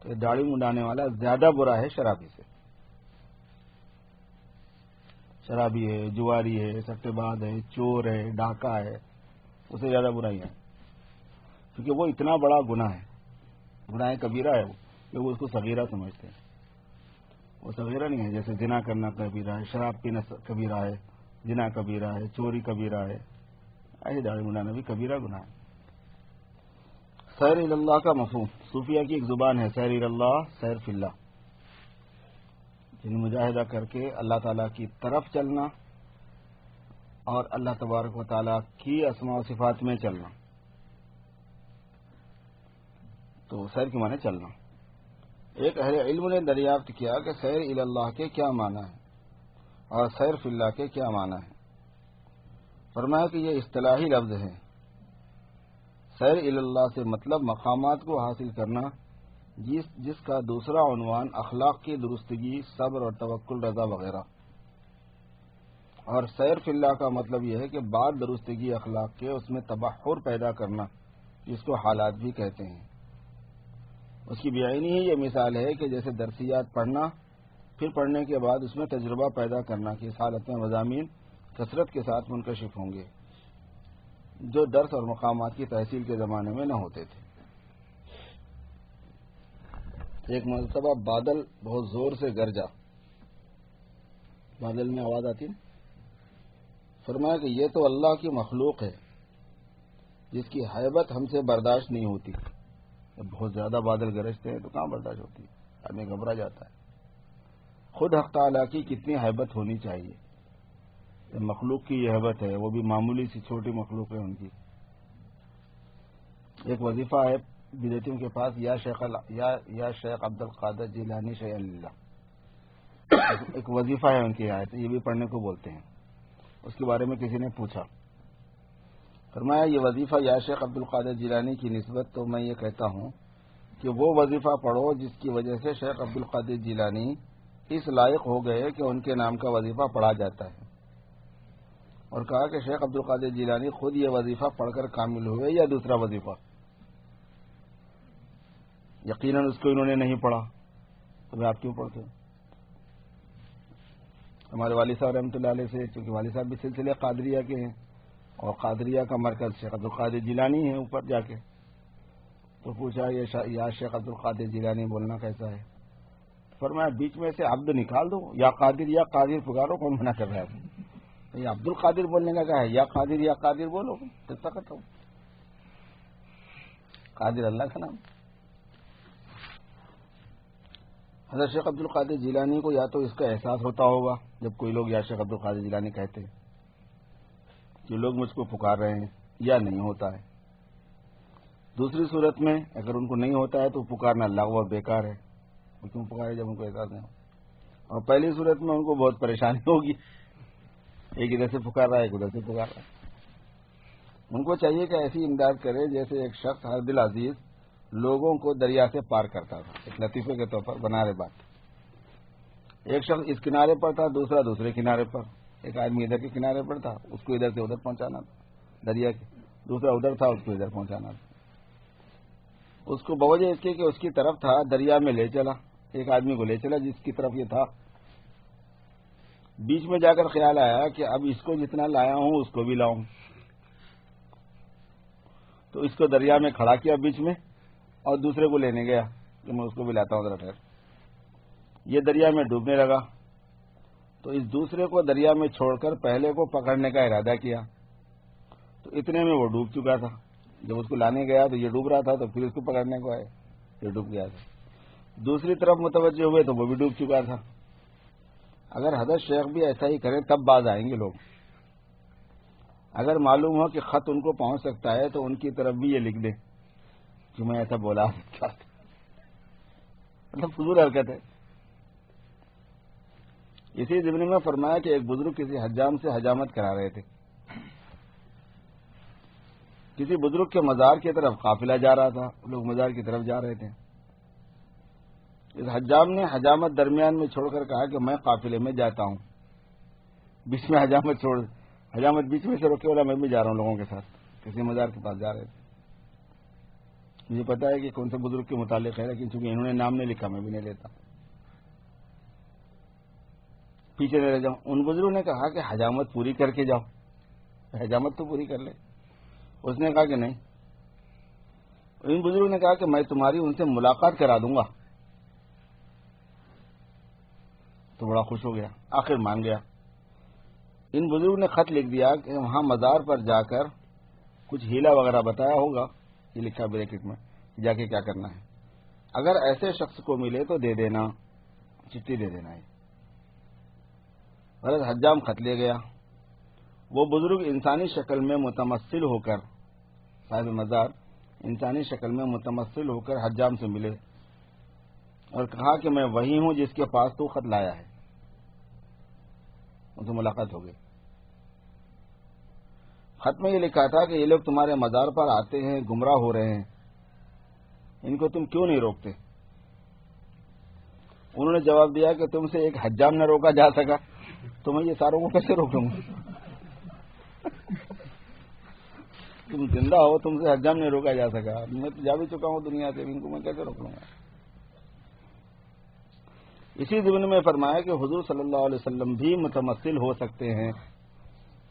تو یہ داڑھی منڈانے والا زیادہ برا ہے شرابی سے. شرابی ہے، جواری ہے، سٹے باز ہے، چور ہے، ڈاکہ ہے، اسے زیادہ برائی ہے، کیونکہ وہ اتنا بڑا گناہ ہے، گناہ کبیرہ ہے وہ، کہ وہ اس کو صغیرہ سمجھتے ہیں. وہ صغیرہ نہیں ہے، جیسے زنا کرنا کبیرہ ہے، شراب پینا کبیرہ ہے، زنا کبیرہ ہے، چوری کبیرہ ہے، ایسے داڑھی منڈانا بھی کبیرہ گناہ ہے. سیر اللہ کا مفہوم. صوفیہ کی ایک زبان ہے سیر اللہ، سیر فی اللہ، یعنی مجاہدہ کر کے اللہ تعالیٰ کی طرف چلنا اور اللہ تبارک و تعالیٰ کی اسماء و صفات میں چلنا. تو سیر کے معنی چلنا. ایک اہل علم نے دریافت کیا کہ سیر اللہ کے کیا معنی ہے اور سیر فی اللہ کے کیا معنی ہے. فرمایا کہ یہ اصطلاحی لفظ ہے. سیر اللہ سے مطلب مقامات کو حاصل کرنا جس کا دوسرا عنوان اخلاق کی درستگی، صبر اور توکل، رضا وغیرہ. اور سیر فی اللہ کا مطلب یہ ہے کہ بعد درستگی اخلاق کے اس میں تبحر پیدا کرنا، جس کو حالات بھی کہتے ہیں. اس کی بیعینی ہی یہ مثال ہے کہ جیسے درسیات پڑھنا، پھر پڑھنے کے بعد اس میں تجربہ پیدا کرنا کہ اس حالت میں مضامین کثرت کے ساتھ منکشف ہوں گے جو درس اور مقامات کی تحصیل کے زمانے میں نہ ہوتے تھے. ایک مرتبہ بادل بہت زور سے گرجا. بادل میں آواز آتی ہے. فرمایا کہ یہ تو اللہ کی مخلوق ہے جس کی حیبت ہم سے برداشت نہیں ہوتی. جب بہت زیادہ بادل گرجتے ہیں تو کہاں برداشت ہوتی ہے، آدمی گھبرا جاتا ہے. خود حق تعالیٰ کی کتنی حیبت ہونی چاہیے. مخلوق کی یہ حیبت ہے، وہ بھی معمولی سی چھوٹی مخلوق ہے ان کی. ایک وظیفہ ہے بدعتیوں کے پاس، یا شیخ عبد القادر جیلانی شیئا للہ. ایک وظیفہ ہے ان کی آیت، یہ بھی پڑھنے کو بولتے ہیں. اس کے بارے میں کسی نے پوچھا. فرمایا یہ وظیفہ یا شیخ عبد القادر جیلانی کی نسبت تو میں یہ کہتا ہوں کہ وہ وظیفہ پڑھو جس کی وجہ سے شیخ عبد القادر جیلانی اس لائق ہو گئے کہ ان کے نام کا وظیفہ پڑھا جاتا ہے، اور کہا کہ شیخ عبد القادر جیلانی خود یہ وظیفہ پڑھ کر کامل ہوئے یا دوسرا وظیفہ؟ یقیناً اس کو انہوں نے نہیں پڑھا، تو میں آپ کیوں پڑھتے ہیں؟ ہمارے والد صاحب رحمۃ اللہ علیہ سے، چونکہ والد صاحب بھی سلسلے قادریہ کے ہیں اور قادریہ کا مرکز شیخ عبد القادر جیلانی ہے اوپر جا کے، تو پوچھا یا شیخ عبد القادر جیلانی بولنا کیسا ہے؟ فرمایا بیچ میں سے عبد نکال دو، یا قادر پکارو، کون منع کر رہا ہے؟ یہ عبد القادر بولنے کا کہا ہے، یا قادر بولو، کتنا کرتا ہوں، قادر اللہ کا نام۔ حضرت شیخ عبد القادر جیلانی کو یا تو اس کا احساس ہوتا ہوگا جب کوئی لوگ یا شیخ عبد القادر جیلانی کہتے ہیں کہ لوگ مجھ کو پکار رہے ہیں، یا نہیں ہوتا ہے۔ دوسری صورت میں اگر ان کو نہیں ہوتا ہے تو پکارنا لغو اور بیکار ہے، وہ کیوں پکارے جب ان کو احساس نہیں ہو؟ اور پہلی صورت میں ان کو بہت پریشانی ہوگی، ایک ادھر سے پکار رہا ہے، ایک ادھر سے پکار رہا ہے۔ ان کو چاہیے کہ ایسی امداد کرے جیسے ایک شخص ہر دل عزیز لوگوں کو دریا سے پار کرتا تھا، ایک لطیفے کے طور پر بنا رہے بات۔ ایک شخص اس کنارے پر تھا، دوسرا دوسرے کنارے پر، ایک آدمی ادھر کے کنارے پر تھا، اس کو ادھر سے ادھر پہنچانا تھا دریا کے، دوسرا ادھر تھا، اس کو ادھر پہنچانا تھا۔ اس کو بوجہ اس کے کہ اس کی طرف تھا، دریا میں لے چلا، ایک آدمی کو لے چلا جس کی طرف یہ تھا۔ بیچ میں جا کر خیال آیا کہ اب اس کو جتنا لایا ہوں اس کو بھی لاؤں، تو اس کو دریا میں کھڑا کیا بیچ میں، اور دوسرے کو لینے گیا کہ میں اس کو بھی لاتا ہوں ذرا ٹھہر۔ یہ دریا میں ڈوبنے لگا، تو اس دوسرے کو دریا میں چھوڑ کر پہلے کو پکڑنے کا ارادہ کیا، تو اتنے میں وہ ڈوب چکا تھا۔ جب اس کو لانے گیا تو یہ ڈوب رہا تھا، تو پھر اس کو پکڑنے کو آئے، یہ ڈوب گیا تھا۔ دوسری طرف متوجہ ہوئے تو وہ بھی ڈوب چکا تھا۔ اگر حضرت شیخ بھی ایسا ہی کریں تب باز آئیں گے لوگ۔ اگر معلوم ہو کہ خط ان کو پہنچ سکتا ہے تو ان کی طرف بھی یہ لکھ دیں کہ میں ایسا بولا تھا، مطلب فضول حرکت ہے۔ اسی ضمن میں فرمایا کہ ایک بزرگ کسی حجام سے حجامت کرا رہے تھے، کسی بزرگ کے مزار کی طرف قافلہ جا رہا تھا، لوگ مزار کی طرف جا رہے تھے۔ اس حجام نے حجامت درمیان میں چھوڑ کر کہا کہ میں قافلے میں جاتا ہوں، بیچ میں حجامت بیچ میں سے روکے والا، میں بھی جا رہا ہوں لوگوں کے ساتھ، کسی مزار کے پاس جا رہے تھے۔ مجھے پتا ہے کہ کون سے بزرگ کے متعلق ہے، لیکن چونکہ انہوں نے نام نہیں لکھا میں بھی نہیں لیتا، پیچھے نہیں رہ جاؤں۔ ان بزرگوں نے کہا کہ حجامت پوری کر کے جاؤ، حجامت تو پوری کر لے۔ اس نے کہا کہ نہیں۔ ان بزرگوں نے کہا کہ میں تمہاری ان سے ملاقات کرا دوں گا، تو بڑا خوش ہو گیا، آخر مان گیا۔ ان بزرگوں نے خط لکھ دیا کہ وہاں مزار پر جا کر کچھ ہیلا وغیرہ بتایا ہوگا، یہ لکھا بریکٹ میں، جا کے کیا کرنا ہے، اگر ایسے شخص کو ملے تو دے دینا، چٹھی دے دینا ہے۔ غلط حجام خط لے گیا۔ وہ بزرگ انسانی شکل میں متمثل ہو کر، صاحب مزار انسانی شکل میں متمثل ہو کر حجام سے ملے اور کہا کہ میں وہی ہوں جس کے پاس تو خط لایا ہے۔ ان سے ملاقات ہو گئی۔ خط میں یہ لکھا تھا کہ یہ لوگ تمہارے مزار پر آتے ہیں، گمراہ ہو رہے ہیں، ان کو تم کیوں نہیں روکتے؟ انہوں نے جواب دیا کہ تم سے ایک حجام نہ روکا جا سکا تو میں یہ ساروں کو کیسے روکوں گا؟ تم زندہ ہو، تم سے حجام نہیں روکا جا سکا، میں تو جا بھی چکا ہوں دنیا سے، ان کو میں کیسے روک لوں گا؟ اسی ضمن میں فرمایا کہ حضور صلی اللہ علیہ وسلم بھی متمثل ہو سکتے ہیں۔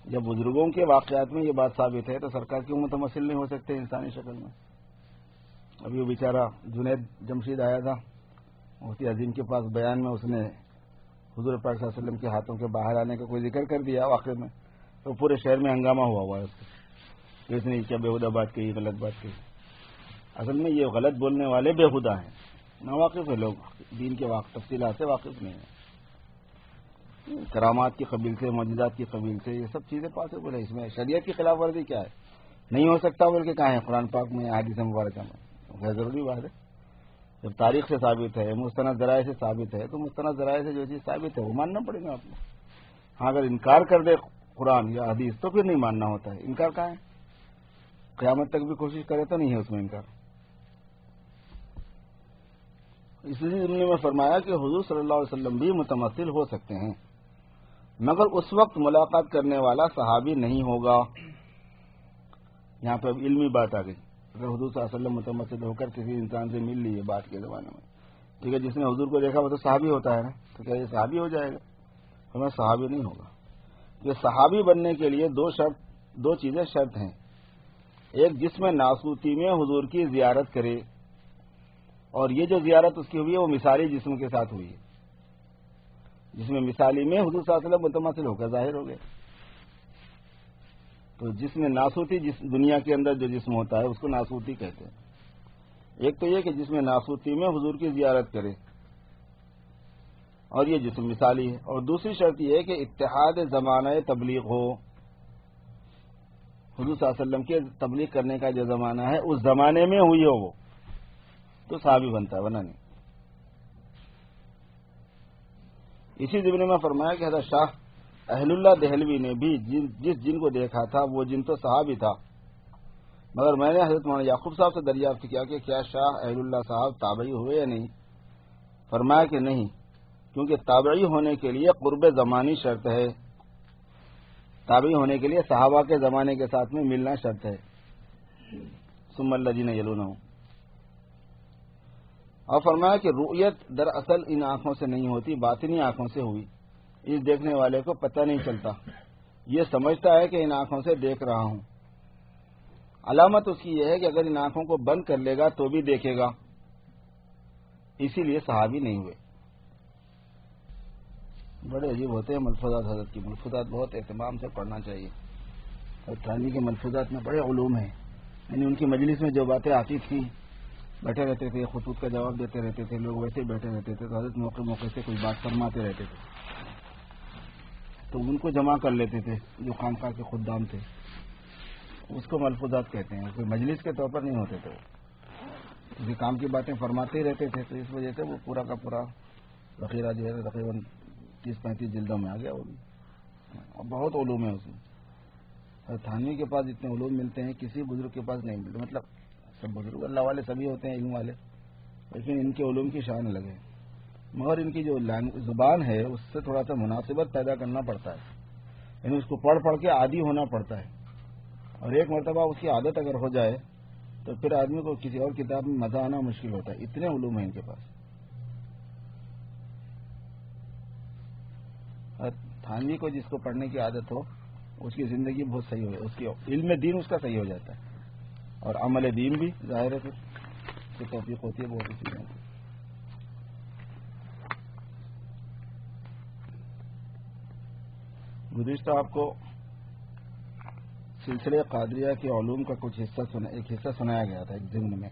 جب بزرگوں کے واقعات میں یہ بات ثابت ہے تو سرکار کیوں متمثل نہیں ہو سکتے انسانی شکل میں؟ ابھی وہ بیچارہ جنید جمشید آیا تھا مفتی عظیم کے پاس، بیان میں اس نے حضور پاک صلی اللہ علیہ وسلم کے ہاتھوں کے باہر آنے کا کوئی ذکر کر دیا واقعے میں، تو پورے شہر میں ہنگامہ ہوا ہے اس نے کیا بےہودہ بات کہی، غلط بات کہی۔ اصل میں یہ غلط بولنے والے بےہودہ ہیں، ناواقف ہے، لوگ دین کے تفصیلات سے واقف نہیں ہیں، کرامات کی قبیل سے، معجزات کی قبیل سے، یہ سب چیزیں پاسبل ہے۔ اس میں شریعت کی خلاف ورزی کیا ہے؟ نہیں ہو سکتا بلکہ کہاں ہے قرآن پاک میں، حدیث مبارکہ میں؟ غیر ضروری بات ہے۔ جب تاریخ سے ثابت ہے، مستند ذرائع سے ثابت ہے، تو مستند ذرائع سے جو چیز ثابت ہے وہ ماننا پڑے گا آپ کو۔ ہاں اگر انکار کر دے قرآن یا حدیث تو پھر نہیں ماننا ہوتا ہے۔ انکار کہاں ہے؟ قیامت تک بھی کوشش کرے تو نہیں ہے اس میں انکار۔ اسی ضمن میں فرمایا کہ حضور صلی اللہ علیہ وسلم بھی متمثل ہو سکتے ہیں، مگر اس وقت ملاقات کرنے والا صحابی نہیں ہوگا۔ یہاں پہ اب علمی بات آ گئی۔ اگر حضور صلی اللہ علیہ وسلم متمثل ہو کر کسی انسان سے مل لی ہے بات کے زمانے میں، ٹھیک ہے، جس نے حضور کو دیکھا وہ تو صحابی ہوتا ہے نا، تو کیا یہ صحابی ہو جائے گا؟ ہمیں صحابی نہیں ہوگا۔ یہ صحابی بننے کے لیے دو چیزیں شرط ہیں۔ ایک، جسم ناسوتی میں حضور کی زیارت کرے، اور یہ جو زیارت اس کی ہوئی ہے وہ مثالی جسم کے ساتھ ہوئی ہے، جس میں مثالی میں حضور صلی اللہ علیہ وسلم متمثل ہو کر ظاہر ہو گئے۔ تو جسم ناسوتی جس دنیا کے اندر جو جسم ہوتا ہے اس کو ناسوتی کہتے ہیں۔ ایک تو یہ کہ جسم ناسوتی میں حضور کی زیارت کرے، اور یہ جسم مثالی ہے۔ اور دوسری شرط یہ ہے کہ اتحاد زمانہ تبلیغ ہو، حضور صلی اللہ علیہ وسلم کے تبلیغ کرنے کا جو زمانہ ہے اس زمانے میں ہوئی ہو وہ، تو صحابی بنتا ہے، ورنہ نہیں۔ اسی ضمن میں فرمایا کہ حضرت شاہ اہل اللہ دہلوی نے بھی جس جن کو دیکھا تھا وہ جن تو صحابی تھا، مگر میں نے حضرت مولانا یعقوب صاحب سے دریافت کیا کہ کیا شاہ اہل اللہ صاحب تابعی ہوئے یا نہیں؟ فرمایا کہ نہیں، کیونکہ تابعی ہونے کے لیے قرب زمانی شرط ہے، تابعی ہونے کے لیے صحابہ کے زمانے کے ساتھ میں ملنا شرط ہے۔ ثم الذین یلونہم۔ اور فرمایا کہ رؤیت دراصل ان آنکھوں سے نہیں ہوتی، باطنی آنکھوں سے ہوئی، اس دیکھنے والے کو پتہ نہیں چلتا، یہ سمجھتا ہے کہ ان آنکھوں سے دیکھ رہا ہوں۔ علامت اس کی یہ ہے کہ اگر ان آنکھوں کو بند کر لے گا تو بھی دیکھے گا، اسی لیے صحابی نہیں ہوئے۔ بڑے عجیب ہوتے ہیں ملفوظات حضرت کی، ملفوظات بہت اہتمام سے پڑھنا چاہیے، اور تھانوی کے ملفوظات میں بڑے علوم ہیں، یعنی ان کی مجلس میں جو باتیں آتی تھیں، بیٹھے رہتے تھے، خطوط کا جواب دیتے رہتے تھے، لوگ ویسے ہی بیٹھے رہتے تھے، تو حضرت موقع موقع سے کوئی بات فرماتے رہتے تھے، تو ان کو جمع کر لیتے تھے جو خانقاہ کے خدام تھے، اس کو ملفوظات کہتے ہیں، کوئی مجلس کے طور پر نہیں ہوتے تھے، کسی کام کی باتیں فرماتے ہی رہتے تھے، تو اس وجہ سے وہ پورا کا پورا ذخیرہ جو ہے تقریباً 30-35 جلدوں میں آ گیا، وہ بھی اور بہت علوم ہے اس میں۔ تھانوی کے پاس اتنے علوم ملتے ہیں کسی بزرگ کے پاس نہیں ملتے، مطلب سب بزرگ اللہ والے سبھی ہوتے ہیں، علم والے، لیکن ان کے علوم کی شان الگ ہے، مگر ان کی جو زبان ہے اس سے تھوڑا سا مناسبت پیدا کرنا پڑتا ہے، یعنی اس کو پڑھ پڑھ کے عادی ہونا پڑتا ہے، اور ایک مرتبہ اس کی عادت اگر ہو جائے تو پھر آدمی کو کسی اور کتاب میں مزہ آنا مشکل ہوتا ہے، اتنے علوم ہیں ان کے پاس۔ تھانوی کو جس کو پڑھنے کی عادت ہو اس کی زندگی بہت صحیح ہو، اس کی علم دین اس کا صحیح ہو جاتا ہے، اور عمل دین بھی ظاہر ہے، پھر اس کی توفیق ہوتی ہے بہت سی چیزیں۔ گزشتہ آپ کو سلسلے قادریہ کے علوم کا ایک حصہ سنایا گیا تھا ایک ضمن میں۔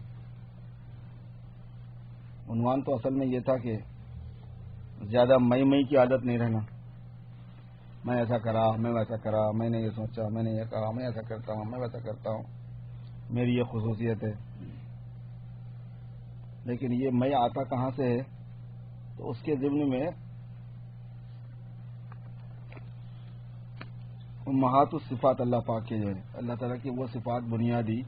عنوان تو اصل میں یہ تھا کہ زیادہ مئی کی عادت نہیں رہنا، میں ایسا کرا، میں ویسا کرا، میں نے یہ سوچا، میں نے یہ کہا، میں ایسا کرتا ہوں، میں ویسا کرتا ہوں، میری یہ خصوصیت ہے۔ لیکن یہ میں آتا کہاں سے ہے؟ تو اس کے ضمن میں امہات الصفات اللہ پاک کے جو ہے اللہ تعالیٰ کی وہ صفات بنیادی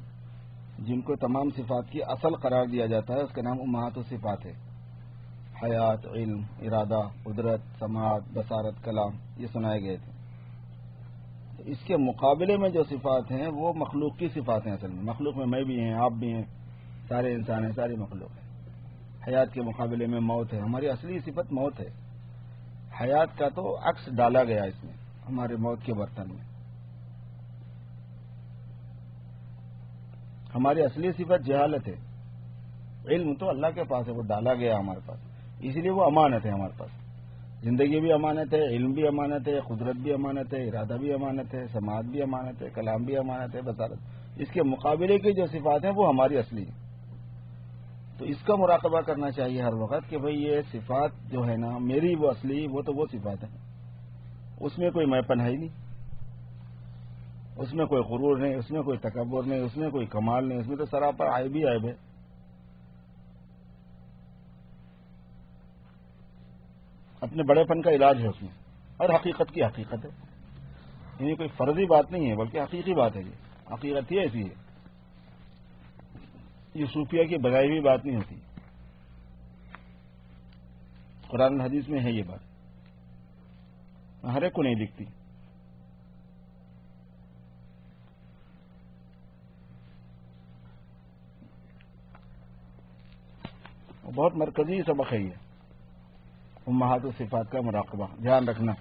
جن کو تمام صفات کی اصل قرار دیا جاتا ہے، اس کا نام امہات الصفات ہے۔ حیات، علم، ارادہ، قدرت، سماعت، بصارت، کلام، یہ سنائے گئے تھے۔ اس کے مقابلے میں جو صفات ہیں وہ مخلوق کی صفات ہیں، اصل میں مخلوق میں بھی ہیں، آپ بھی ہیں، سارے انسان ہیں، ساری مخلوق ہیں۔ حیات کے مقابلے میں موت ہے، ہماری اصلی صفت موت ہے، حیات کا تو عکس ڈالا گیا اس میں ہمارے موت کے برتن میں۔ ہماری اصلی صفت جہالت ہے، علم تو اللہ کے پاس ہے، وہ ڈالا گیا ہمارے پاس، اسی لیے وہ امانت ہے ہمارے پاس۔ زندگی بھی امانت ہے، علم بھی امانت ہے، قدرت بھی امانت ہے، ارادہ بھی امانت ہے، سماعت بھی امانت ہے، کلام بھی امانت ہے، بصارت۔ اس کے مقابلے کی جو صفات ہیں وہ ہماری اصلی ہیں، تو اس کا مراقبہ کرنا چاہیے ہر وقت کہ بھئی یہ صفات جو ہے نا میری وہ اصلی، وہ تو وہ صفات ہیں، اس میں کوئی میں پن ہے ہی نہیں، اس میں کوئی غرور نہیں، اس میں کوئی تکبر نہیں، اس میں کوئی کمال نہیں، اس میں تو سراپر عیب ہی عیب ہے۔ اپنے بڑے پن کا علاج ہے اس میں، اور حقیقت کی حقیقت ہے، یعنی کوئی فرضی بات نہیں ہے بلکہ حقیقی بات ہے، یہ حقیقت ہی ایسی ہے، یہ صوفیہ کی بنائی ہوئی بات نہیں ہوتی۔ قرآن حدیث میں ہے یہ بات، ہر ایک کو نہیں دکھتی. بہت مرکزی سبق ہے یہ امہات و صفات کا مراقبہ. دھیان رکھنا،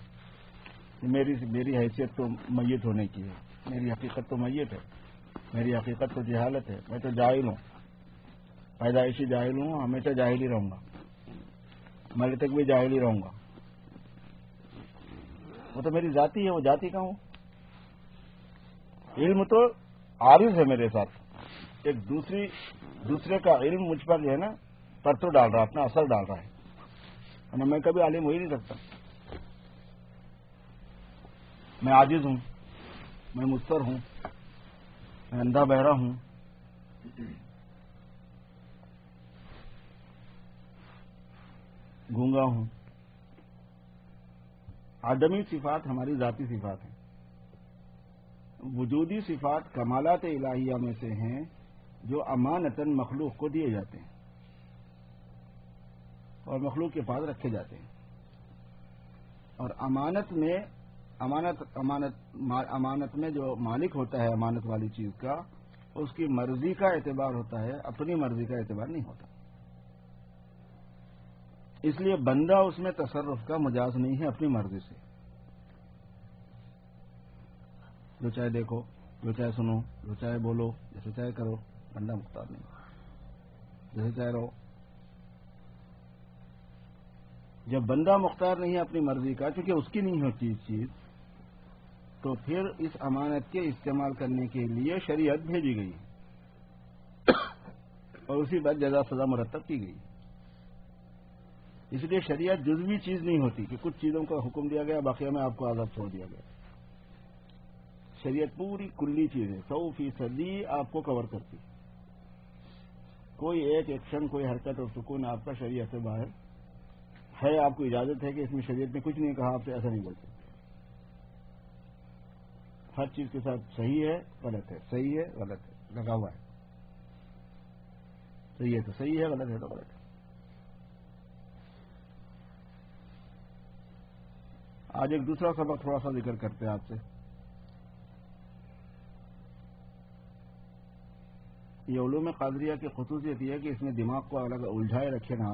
میری حیثیت تو میت ہونے کی ہے، میری حقیقت تو میت ہے، میری حقیقت تو جہالت ہے، میں تو جاہل ہوں، پیدائشی جاہل ہوں، ہمیشہ جاہل ہی رہوں گا، مرے تک بھی جاہل ہی رہوں گا. وہ تو میری ذاتی ہے، وہ ذاتی کا ہوں. علم تو عارض ہے میرے ساتھ، ایک دوسرے کا علم مجھ پر جو ہے نا پرتو ڈال رہا ہے، اپنا اثر ڈال رہا ہے، ورنہ میں کبھی عالم ہو ہی نہیں سکتا. میں عاجز ہوں، میں مضطر ہوں، میں اندھا بہرا ہوں، گونگا ہوں. آدمی صفات ہماری ذاتی صفات ہیں. وجودی صفات کمالات الہیہ میں سے ہیں جو امانتاً مخلوق کو دیے جاتے ہیں اور مخلوق کے پاس رکھے جاتے ہیں. اور امانت میں جو مالک ہوتا ہے امانت والی چیز کا، اس کی مرضی کا اعتبار ہوتا ہے، اپنی مرضی کا اعتبار نہیں ہوتا. اس لیے بندہ اس میں تصرف کا مجاز نہیں ہے اپنی مرضی سے. جو چاہے دیکھو، جو چاہے سنو، جو چاہے بولو، جیسے چاہے کرو، بندہ مختار نہیں، جیسے چاہے رہو. جب بندہ مختار نہیں ہے اپنی مرضی کا، کیونکہ اس کی نہیں ہوتی اس چیز، تو پھر اس امانت کے استعمال کرنے کے لیے شریعت بھیجی گئی اور اسی بعد جزا سزا مرتب کی گئی. اس لیے شریعت جزوی چیز نہیں ہوتی کہ کچھ چیزوں کا حکم دیا گیا، باقی میں آپ کو آزاد چھوڑ دیا گیا. شریعت پوری کلی چیز ہے، 100% آپ کو کور کرتی. کوئی ایک ایکشن، کوئی حرکت اور سکون آپ کا شریعت سے باہر ہے. آپ کو اجازت ہے کہ اس میں شریعت نے کچھ نہیں کہا، آپ سے ایسا نہیں بول سکتے. ہر چیز کے ساتھ صحیح ہے، غلط ہے، صحیح ہے، غلط ہے، لگا ہوا ہے. صحیح ہے تو صحیح ہے، غلط ہے تو غلط ہے. آج ایک دوسرا سبق تھوڑا سا ذکر کرتے ہیں آپ سے. یہ علوم قادریہ کی خصوصیت یہ ہے کہ اس میں دماغ کو الگ الجھائے رکھے نا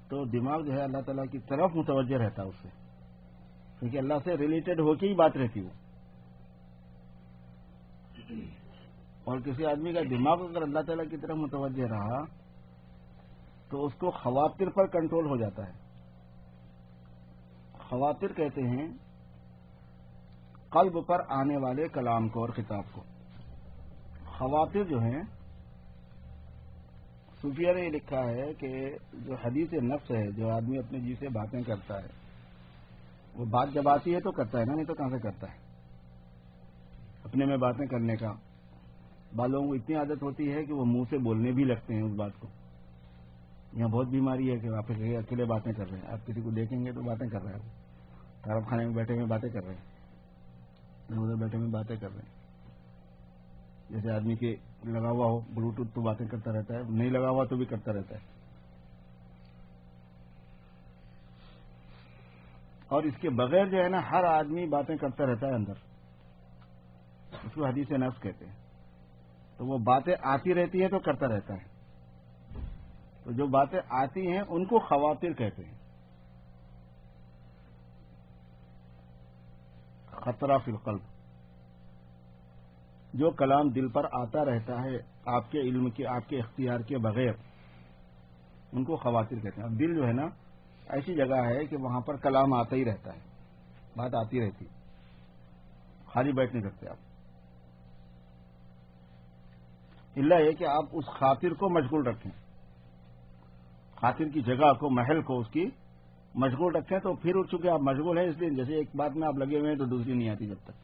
تو دماغ جو ہے اللہ تعالیٰ کی طرف متوجہ رہتا ہے اس سے، کیونکہ اللہ سے ریلیٹڈ ہو کے ہی بات رہتی ہو. اور کسی آدمی کا دماغ اگر اللہ تعالیٰ کی طرف متوجہ رہا تو اس کو خواطر پر کنٹرول ہو جاتا ہے. خواطر کہتے ہیں قلب پر آنے والے کلام کو اور خطاب کو. خواطر جو ہیں، صوفیہ نے یہ لکھا ہے کہ جو حدیث نفس ہے، جو آدمی اپنے جی سے باتیں کرتا ہے، وہ بات جب آتی ہے تو کرتا ہے نا، نہیں تو کہاں سے کرتا ہے. اپنے میں باتیں کرنے کا بعض لوگوں کو اتنی عادت ہوتی ہے کہ وہ منہ سے بولنے بھی لگتے ہیں اس بات کو. یہاں بہت بیماری ہے کہ آپ اکیلے باتیں کر رہے ہیں، آپ کسی کو دیکھیں گے تو باتیں کر رہے ہیں، طرف خانے میں بیٹھے ہوئے باتیں کر رہے ہیں، ادھر بیٹھے ہوئے باتیں کر رہے ہیں. جیسے آدمی کے لگا ہوا ہو بلوٹوتھ تو باتیں کرتا رہتا ہے، نہیں لگا ہوا تو بھی کرتا رہتا ہے. اور اس کے بغیر جو ہے نا ہر آدمی باتیں کرتا رہتا ہے اندر، اس کو حدیث نفس کہتے ہیں. تو وہ باتیں آتی رہتی ہیں تو کرتا رہتا ہے. تو جو باتیں آتی ہیں ان کو خواطر کہتے ہیں. خطرہ فی القلب، جو کلام دل پر آتا رہتا ہے آپ کے علم کے، آپ کے اختیار کے بغیر، ان کو خواطر کہتے ہیں. اب دل جو ہے نا ایسی جگہ ہے کہ وہاں پر کلام آتا ہی رہتا ہے، بات آتی رہتی، خالی بیٹھ نہیں سکتے آپ. اللہ یہ کہ آپ اس خاطر کو مشغول رکھیں، خاطر کی جگہ کو، محل کو اس کی مشغول رکھیں. تو پھر چونکہ آپ مشغول ہیں، اس لیے جیسے ایک بات میں آپ لگے ہوئے ہیں تو دوسری نہیں آتی جب تک.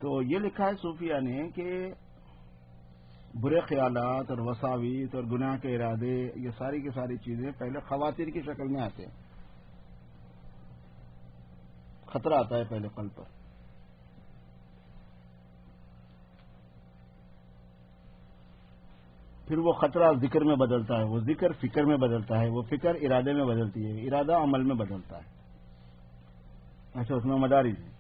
تو یہ لکھا ہے صوفیہ نے کہ برے خیالات اور وساویس اور گناہ کے ارادے، یہ ساری کی ساری چیزیں پہلے خواطر کی شکل میں آتے ہیں. خطرہ آتا ہے پہلے قلب پر. پھر وہ خطرہ ذکر میں بدلتا ہے، وہ ذکر فکر میں بدلتا ہے، وہ فکر ارادے میں بدلتی ہے، ارادہ عمل میں بدلتا ہے. اچھا، اس میں مدارج ہے.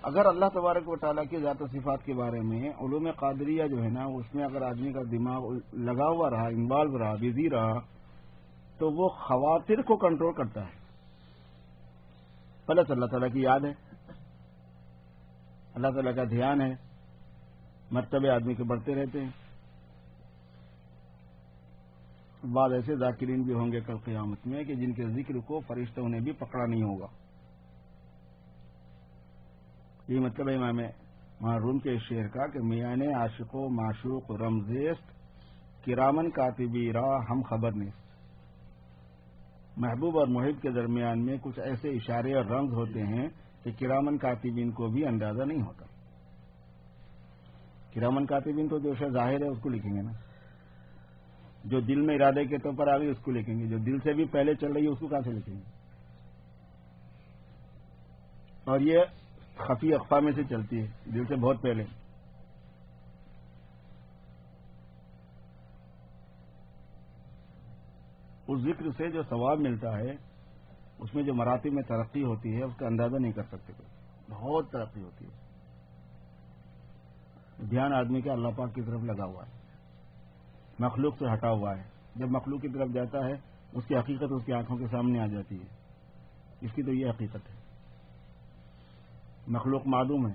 اگر اللہ تبارک و تعالیٰ کی ذات و صفات کے بارے میں علوم قادریہ جو ہے نا، اس میں اگر آدمی کا دماغ لگا ہوا رہا، انوالو رہا، بزی رہا، تو وہ خواطر کو کنٹرول کرتا ہے. پلس اللہ تعالیٰ کی یاد ہے، اللہ تعالیٰ کا دھیان ہے، مرتبے آدمی کے بڑھتے رہتے ہیں. بعض ایسے ذاکرین بھی ہوں گے کل قیامت میں کہ جن کے ذکر کو فرشتوں نے بھی پکڑا نہیں ہوگا. یہ مطلب ہے امام روم کے شعر کا کہ میاں نے عاشق و معشوق رمزیست کرامن کاتبی را ہم خبر نیست. محبوب اور محب کے درمیان میں کچھ ایسے اشارے اور رمز ہوتے ہیں کہ کرامن کاتبین کو بھی اندازہ نہیں ہوتا. کرامن کاتبین تو جو شے ظاہر ہے اس کو لکھیں گے نا، جو دل میں ارادے کے طور پر آ گئی اس کو لکھیں گے، جو دل سے بھی پہلے چل رہی ہے اس کو کہاں سے لکھیں گے. اور یہ خفی اخفا میں سے چلتی ہے، دل سے بہت پہلے. اس ذکر سے جو ثواب ملتا ہے اس میں جو مراتب میں ترقی ہوتی ہے اس کا اندازہ نہیں کر سکتے کوئی. بہت ترقی ہوتی ہے. دھیان آدمی کا اللہ پاک کی طرف لگا ہوا ہے، مخلوق سے ہٹا ہوا ہے. جب مخلوق کی طرف جاتا ہے اس کی حقیقت اس کی آنکھوں کے سامنے آ جاتی ہے. اس کی تو یہ حقیقت ہے. مخلوق معدوم ہے.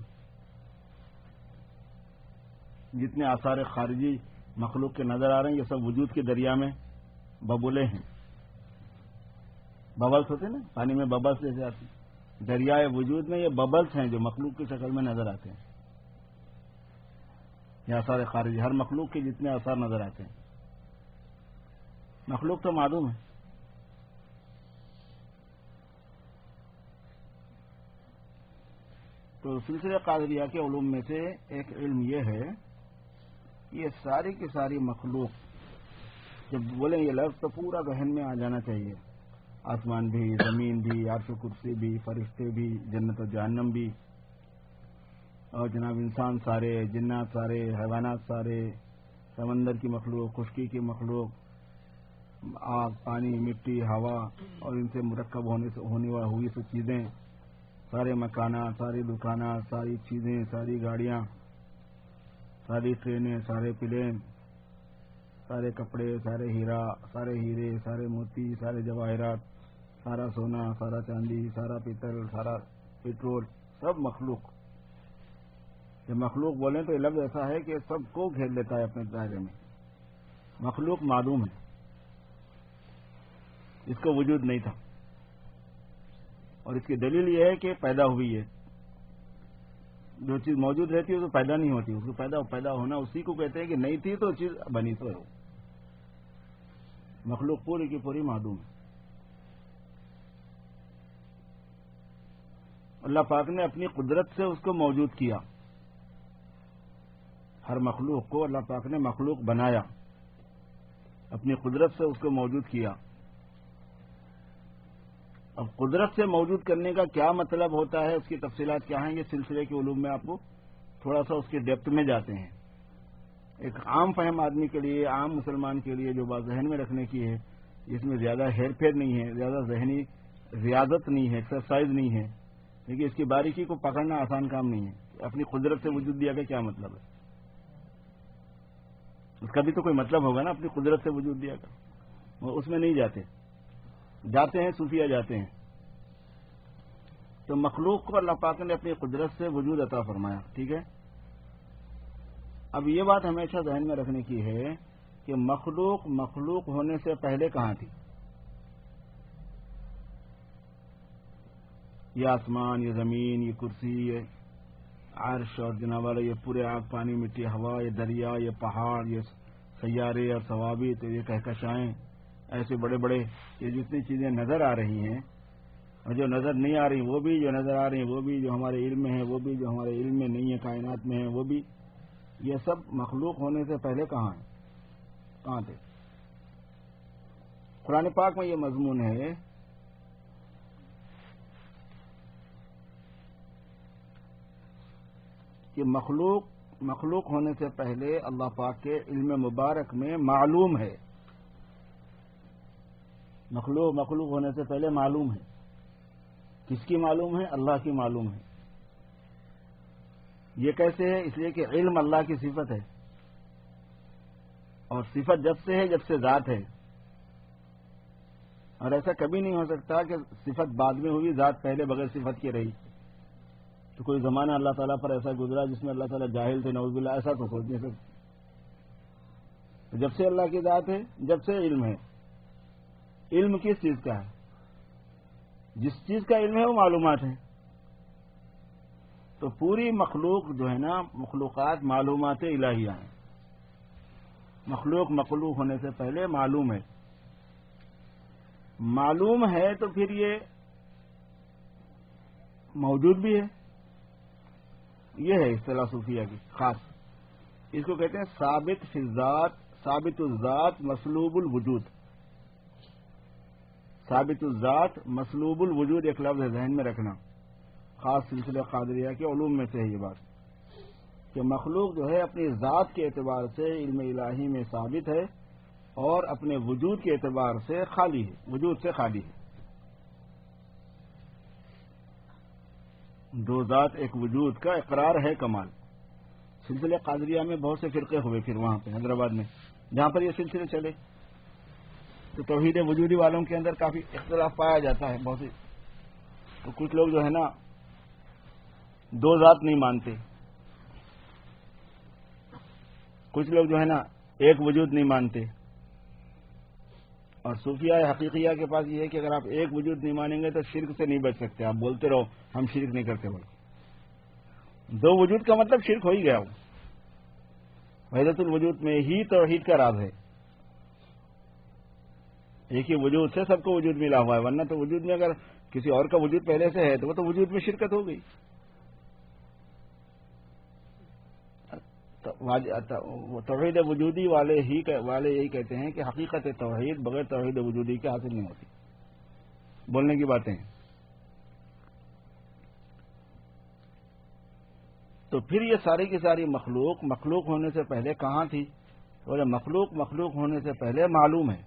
جتنے آثار خارجی مخلوق کے نظر آ رہے ہیں یہ سب وجود کے دریا میں ببولے ہیں. ببلس ہوتے ہیں نا، پانی میں ببلس جیسے آتے ہیں. دریائے وجود میں یہ ببلس ہیں جو مخلوق کی شکل میں نظر آتے ہیں. یہ آثار خارجی ہر مخلوق کے جتنے آثار نظر آتے ہیں. مخلوق تو معدوم ہے. تو سلسلہ قادریہ کے علوم میں سے ایک علم یہ ہے کہ یہ ساری کی ساری مخلوق، جب بولیں یہ لفظ تو پورا ذہن میں آ جانا چاہیے. آسمان بھی، زمین بھی، عرش و کرسی بھی، فرشتے بھی، جنت و جہنم بھی، اور جناب انسان سارے، جنات سارے، حیوانات سارے، سمندر کی مخلوق، خشکی کی مخلوق، آگ، پانی، مٹی، ہوا اور ان سے مرکب ہونے ہوئی سب چیزیں، سارے مکانات، ساری دکانات، ساری چیزیں، ساری گاڑیاں، ساری ٹرینیں، سارے پلین، سارے کپڑے، سارے ہیرے، سارے موتی، سارے جواہرات، سارا سونا، سارا چاندی، سارا پیتل، سارا پیٹرول، سب مخلوق. جب مخلوق بولیں تو یہ لفظ ایسا ہے کہ سب کو گھیر لیتا ہے اپنے دائرے میں. مخلوق معدوم ہے، اس کو وجود نہیں تھا، اور اس کی دلیل یہ ہے کہ پیدا ہوئی ہے. جو چیز موجود رہتی ہے تو پیدا نہیں ہوتی، اس کو پیدا ہونا اسی کو کہتے ہیں کہ نہیں تھی تو چیز بنی تو ہے. مخلوق پوری کی پوری معدوم ہے. اللہ پاک نے اپنی قدرت سے اس کو موجود کیا. ہر مخلوق کو اللہ پاک نے مخلوق بنایا، اپنی قدرت سے اس کو موجود کیا. اب قدرت سے موجود کرنے کا کیا مطلب ہوتا ہے، اس کی تفصیلات کیا ہیں، یہ سلسلے کے علوم میں آپ کو تھوڑا سا اس کے ڈیپتھ میں جاتے ہیں. ایک عام فہم آدمی کے لیے، عام مسلمان کے لیے جو بات ذہن میں رکھنے کی ہے، جس میں زیادہ ہیر پھیر نہیں ہے، زیادہ ذہنی ریاضت نہیں ہے، ایکسرسائز نہیں ہے، لیکن اس کی باریکی کو پکڑنا آسان کام نہیں ہے. اپنی قدرت سے وجود دیا کا کیا مطلب ہے؟ اس کا بھی تو کوئی مطلب ہوگا نا. اپنی قدرت سے وجود دیا کا وہ اس میں نہیں جاتے ہیں صوفیہ جاتے ہیں. تو مخلوق کو اللہ پاک نے اپنی قدرت سے وجود عطا فرمایا. ٹھیک ہے. اب یہ بات ہمیشہ ذہن میں رکھنے کی ہے کہ مخلوق ہونے سے پہلے کہاں تھی. یہ آسمان، یہ زمین، یہ کرسی، یہ عرش اور جناب والا یہ پورے آگ، پانی، مٹی، ہوا، یہ دریا، یہ پہاڑ، یہ سیارے اور ثوابت، یہ کہکشائیں، ایسے بڑے بڑے یہ جتنی چیزیں نظر آ رہی ہیں اور جو نظر نہیں آ رہی وہ بھی، جو نظر آ رہی ہیں وہ بھی، جو ہمارے علم میں ہے وہ بھی، جو ہمارے علم میں نہیں ہے کائنات میں ہے وہ بھی، یہ سب مخلوق ہونے سے پہلے کہاں تھے. قرآن پاک میں یہ مضمون ہے کہ مخلوق ہونے سے پہلے اللہ پاک کے علم مبارک میں معلوم ہے. مخلوق ہونے سے پہلے معلوم ہے. کس کی معلوم ہے؟ اللہ کی معلوم ہے. یہ کیسے ہے؟ اس لیے کہ علم اللہ کی صفت ہے، اور صفت جب سے ہے جب سے ذات ہے، اور ایسا کبھی نہیں ہو سکتا کہ صفت بعد میں ہوئی، ذات پہلے بغیر صفت کی رہی. تو کوئی زمانہ اللہ تعالیٰ پر ایسا گزرا جس میں اللہ تعالیٰ جاہل تھے، نعوذ باللہ، ایسا تو سوچ نہیں سکتے. جب سے اللہ کی ذات ہے جب سے علم ہے. علم کس چیز کا ہے؟ جس چیز کا علم ہے وہ معلومات ہے. تو پوری مخلوق جو ہے نا، مخلوقات معلومات الہیہ ہیں. مخلوق ہونے سے پہلے معلوم ہے. معلوم ہے تو پھر یہ موجود بھی ہے. یہ ہے اصطلاح صوفیہ کی خاص. اس کو کہتے ہیں ثابت فی الذات، ثابت الذات مسلوب الوجود. ثابت الذات مسلوب الوجود ایک لفظ ہے، ذہن میں رکھنا. خاص سلسلہ قادریہ کے علوم میں سے ہے یہ بات، کہ مخلوق جو ہے اپنی ذات کے اعتبار سے علم الہی میں ثابت ہے، اور اپنے وجود کے اعتبار سے خالی ہے، وجود سے خالی ہے. دو ذات ایک وجود کا اقرار ہے کمال. سلسلے قادریہ میں بہت سے فرقے ہوئے پھر وہاں پہ حیدرآباد میں جہاں پر یہ سلسلے چلے، تو توحید وجودی والوں کے اندر کافی اختلاف پایا جاتا ہے بہت سی. تو کچھ لوگ جو ہے نا دو ذات نہیں مانتے، کچھ لوگ جو ہے نا ایک وجود نہیں مانتے. اور صوفیہ حقیقیہ کے پاس یہ ہے کہ اگر آپ ایک وجود نہیں مانیں گے تو شرک سے نہیں بچ سکتے. آپ بولتے رہو ہم شرک نہیں کرتے، بولو دو وجود کا مطلب شرک ہو ہی گیا. وہ وحدت الوجود میں ہی توحید کا راز ہے. ایک ہی وجود سے سب کو وجود ملا ہوا ہے، ورنہ تو وجود میں اگر کسی اور کا وجود پہلے سے ہے تو وہ تو وجود میں شرکت ہو گئی. توحید وجودی والے یہی کہتے ہیں کہ حقیقت توحید بغیر توحید وجودی کے حاصل نہیں ہوتی. بولنے کی باتیں. تو پھر یہ ساری کی ساری مخلوق ہونے سے پہلے کہاں تھی؟ بولے مخلوق ہونے سے پہلے معلوم ہے.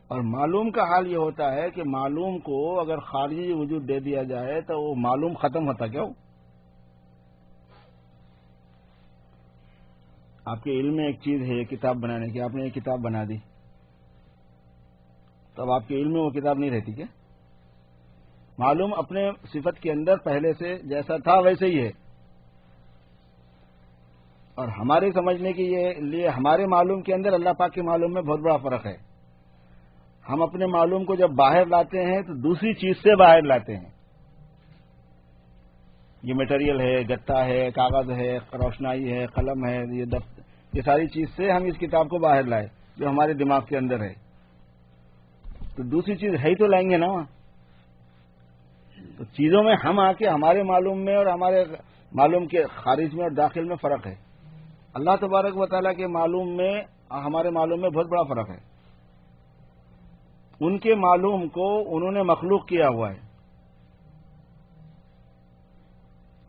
اور معلوم کا حال یہ ہوتا ہے کہ معلوم کو اگر خارجی وجود دے دیا جائے تو وہ معلوم ختم ہوتا کیوں؟ آپ کے علم میں ایک چیز ہے کتاب بنانے کی، آپ نے ایک کتاب بنا دی، تو اب آپ کے علم میں وہ کتاب نہیں رہتی کیا؟ معلوم اپنے صفت کے اندر پہلے سے جیسا تھا ویسے ہی ہے. اور ہمارے سمجھنے کے لیے ہمارے معلوم کے اندر اللہ پاک کے معلوم میں بہت بڑا فرق ہے. ہم اپنے معلوم کو جب باہر لاتے ہیں تو دوسری چیز سے باہر لاتے ہیں. یہ مٹیریل ہے، گتا ہے، کاغذ ہے، روشنائی ہے، قلم ہے، یہ ساری چیز سے ہم اس کتاب کو باہر لائے جو ہمارے دماغ کے اندر ہے. تو دوسری چیز ہے ہی تو لائیں گے نا. تو چیزوں میں ہم آ کے ہمارے معلوم میں اور ہمارے معلوم کے خارج میں اور داخل میں فرق ہے. اللہ تبارک و تعالیٰ کے معلوم میں ہمارے معلوم میں بہت بڑا فرق ہے. ان کے معلوم کو انہوں نے مخلوق کیا ہوا ہے.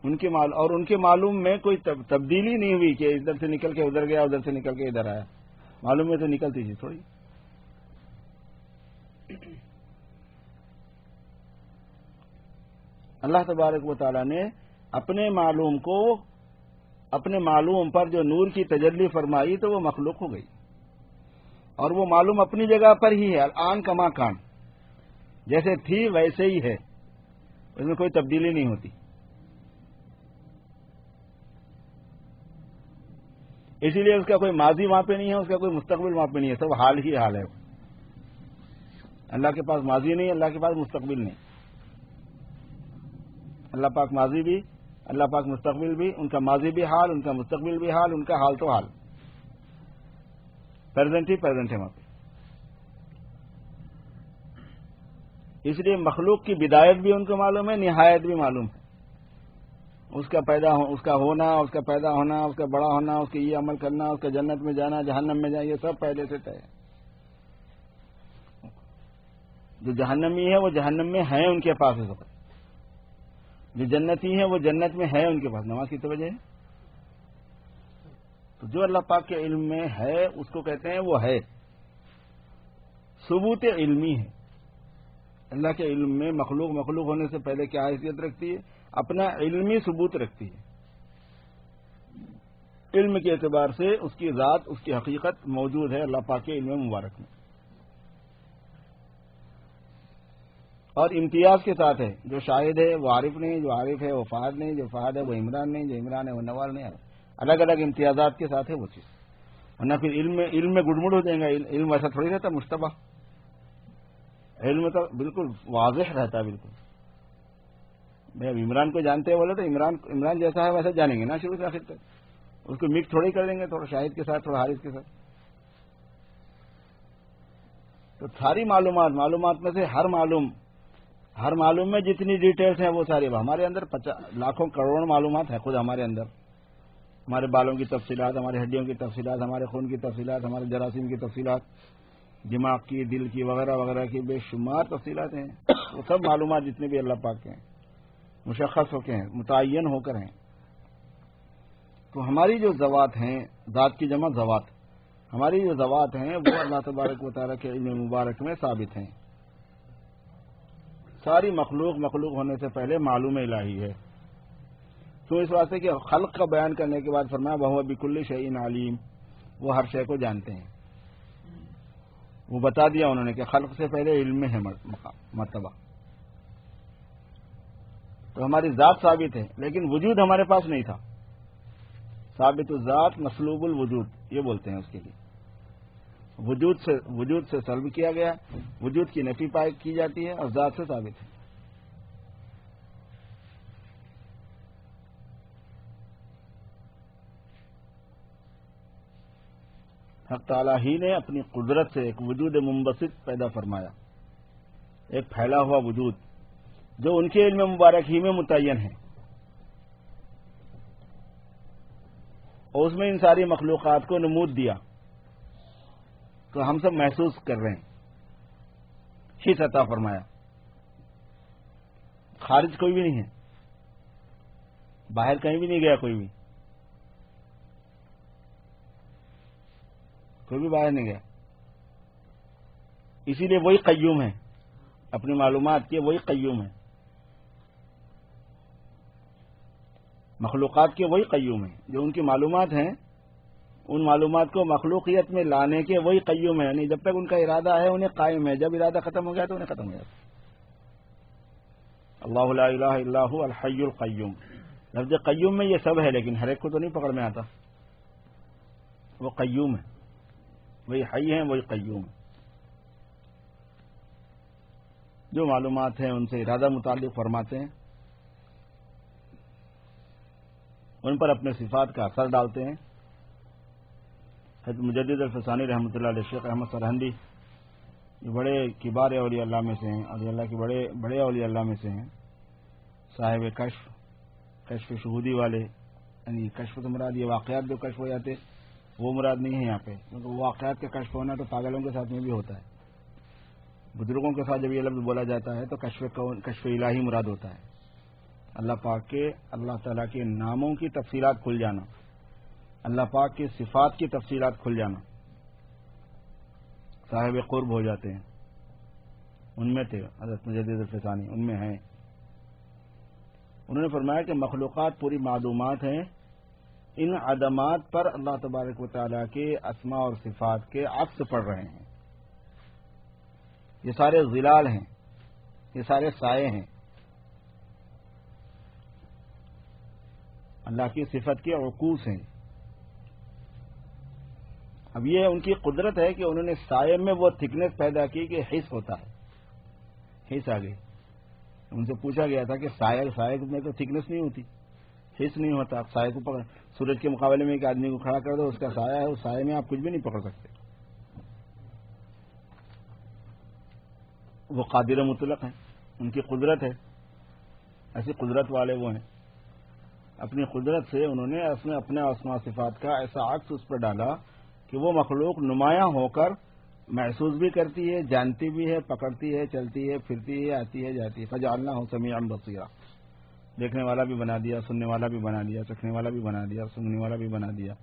اور ان کے معلوم میں کوئی تبدیلی نہیں ہوئی کہ ادھر سے نکل کے ادھر گیا، ادھر سے نکل کے ادھر آیا. معلوم میں تو نکلتی تھی تھوڑی. اللہ تبارک و تعالیٰ نے اپنے معلوم پر جو نور کی تجلی فرمائی تو وہ مخلوق ہو گئی. اور وہ معلوم اپنی جگہ پر ہی ہے، الآن کما کان، جیسے تھی ویسے ہی ہے، اس میں کوئی تبدیلی نہیں ہوتی. اسی لیے اس کا کوئی ماضی وہاں پہ نہیں ہے، اس کا کوئی مستقبل وہاں پہ نہیں ہے، سب حال ہی حال ہے. اللہ کے پاس ماضی نہیں، اللہ کے پاس مستقبل نہیں. اللہ پاک ماضی بھی، اللہ پاک مستقبل بھی، ان کا ماضی بھی حال، ان کا مستقبل بھی حال، ان کا حال تو حال، پریزنٹ ہی پریزنٹ ہے وہاں پہ. اس لیے مخلوق کی بدایت بھی ان کو معلوم ہے، نہایت بھی معلوم ہے. اس کا ہونا، اس کا پیدا ہونا، اس کا بڑا ہونا، اس کے یہ عمل کرنا، اس کا جنت میں جانا، جہنم میں جانا، یہ سب پہلے سے طے ہے. جو جہنمی ہے وہ جہنم میں ہیں، ان کے پاس ہے سب. جو جنتی ہیں وہ جنت میں ہے، ان کے پاس نماز کی توجہ ہے. تو جو اللہ پاک کے علم میں ہے اس کو کہتے ہیں وہ ہے. ثبوت علمی ہے. اللہ کے علم میں مخلوق ہونے سے پہلے کیا حیثیت رکھتی ہے؟ اپنا علمی ثبوت رکھتی ہے. علم کے اعتبار سے اس کی ذات، اس کی حقیقت موجود ہے اللہ پاک کے علم مبارک میں، اور امتیاز کے ساتھ ہے. جو شاہد ہے وہ عارف نہیں، جو عارف ہے وہ فہد نہیں، جو فہد ہے وہ عمران نہیں، جو عمران ہے وہ نوال نہیں. الگ الگ امتیازات کے ساتھ ہے وہ چیز. ورنہ پھر علم میں گڑمڑ ہو جائے گا. علم ایسا تھوڑی رہتا مشتبہ. علم تو بالکل واضح رہتا ہے. بالکل میں اب عمران کو جانتے ہیں بولے تو عمران جیسا ہے ویسا جانیں گے نا شروع سے آخر تک. اس کو مکس تھوڑی کر دیں گے، تھوڑا شاہد کے ساتھ، تھوڑا حارث کے ساتھ. تو ساری معلومات میں سے ہر معلوم میں جتنی ڈیٹیلز ہیں وہ ساری ہمارے اندر لاکھوں کروڑوں معلومات ہیں خود ہمارے اندر. ہمارے بالوں کی تفصیلات، ہماری ہڈیوں کی تفصیلات، ہمارے خون کی تفصیلات، ہمارے جراثیم کی تفصیلات، دماغ کی، دل کی، وغیرہ وغیرہ کی بے شمار تفصیلات ہیں. وہ سب معلومات جتنے بھی اللہ پاک کے ہیں مشخص ہو کے ہیں، متعین ہو کر ہیں. تو ہماری جو ذوات ہیں، ذات کی جمع ذوات، ہماری جو ذوات ہیں وہ اللہ تبارک و تعالیٰ کے علم مبارک میں ثابت ہیں. ساری مخلوق ہونے سے پہلے معلوم الہی ہے. تو اس واسطے کہ خلق کا بیان کرنے کے بعد فرمایا وَهُوَ بِكُلِّ شَيْءٍ عَلِيمٌ، وہ ہر شے کو جانتے ہیں. وہ بتا دیا انہوں نے کہ خلق سے پہلے علم میں ہے مرتبہ. تو ہماری ذات ثابت ہے لیکن وجود ہمارے پاس نہیں تھا. ثابت الذات مسلوب الوجود یہ بولتے ہیں اس کے لیے. وجود سے سلب کیا گیا، وجود کی نفی پائی کی جاتی ہے اور ذات سے ثابت ہے. حق تعالیٰ ہی نے اپنی قدرت سے ایک وجود منبسط پیدا فرمایا، ایک پھیلا ہوا وجود جو ان کے علم مبارک ہی میں متعین ہے، اور اس میں ان ساری مخلوقات کو نمود دیا تو ہم سب محسوس کر رہے ہیں. حص عطا فرمایا. خارج کوئی بھی نہیں ہے، باہر کہیں بھی نہیں گیا، کوئی بھی باہر نہیں گیا. اسی لیے وہی قیوم ہے، اپنی معلومات کے وہی قیوم ہے، مخلوقات کے وہی قیوم ہیں. جو ان کی معلومات ہیں ان معلومات کو مخلوقیت میں لانے کے وہی قیوم ہے. یعنی جب تک ان کا ارادہ ہے انہیں قائم ہے، جب ارادہ ختم ہو گیا تو انہیں ختم ہو جاتا. اللہ لا الہ الا هو الحی القیوم. لفظ قیوم میں یہ سب ہے لیکن ہر ایک کو تو نہیں پکڑ میں آتا. وہ قیوم ہے، وہی حی ہیں، وہی قیوم ہے. جو معلومات ہیں ان سے ارادہ متعلق فرماتے ہیں، ان پر اپنے صفات کا اثر ڈالتے ہیں. حضرت مجدد الفسانی رحمۃ اللہ علیہ، شیخ احمد سرہندی، یہ بڑے کبار اولیاء اللہ میں سے ہیں، اولیاء اللہ کے بڑے اولیاء اللہ میں سے ہیں. صاحب کشف شہودی والے. یعنی کشف تو مراد یہ واقعات جو کشف ہو جاتے وہ مراد نہیں ہے یہاں پہ، کیونکہ وہ واقعات کا کشف ہونا تو پاگلوں کے ساتھ میں بھی ہوتا ہے. بزرگوں کے ساتھ جب یہ لفظ بولا جاتا ہے تو کشف الہی مراد ہوتا ہے. اللہ پاک کے، اللہ تعالیٰ کے ناموں کی تفصیلات کھل جانا، اللہ پاک کی صفات کی تفصیلات کھل جانا. صاحب قرب ہو جاتے ہیں، ان میں تھے حضرت مجدد الفسانی، ان میں ہیں. انہوں نے فرمایا کہ مخلوقات پوری معدومات ہیں، ان عدمات پر اللہ تبارک و تعالیٰ کے اسماء اور صفات کے عکس پڑ رہے ہیں. یہ سارے ظلال ہیں، یہ سارے سائے ہیں، اللہ کی صفت کے عکوس ہیں. اب یہ ان کی قدرت ہے کہ انہوں نے سائے میں وہ تھکنس پیدا کی کہ حس ہوتا ہے. حس آ گئی. ان سے پوچھا گیا تھا کہ سائے میں تو تھکنس نہیں ہوتی، حس نہیں ہوتا. سائے کو پکڑ، سورج کے مقابلے میں ایک آدمی کو کھڑا کر دو، اس کا سایہ ہے، اس سائے میں آپ کچھ بھی نہیں پکڑ سکتے. وہ قادر مطلق ہیں، ان کی قدرت ہے، ایسی قدرت والے وہ ہیں. اپنی قدرت سے انہوں نے اپنے اسماء صفات کا ایسا عکس اس پر ڈالا کہ وہ مخلوق نمایاں ہو کر محسوس بھی کرتی ہے، جانتی بھی ہے، پکڑتی ہے، چلتی ہے، پھرتی ہے، آتی ہے، جاتی ہے. فجعلناہ سمیعا بصیرا. دیکھنے والا بھی بنا دیا، سننے والا بھی بنا دیا، چکھنے والا بھی بنا دیا، سننے والا بھی بنا دیا،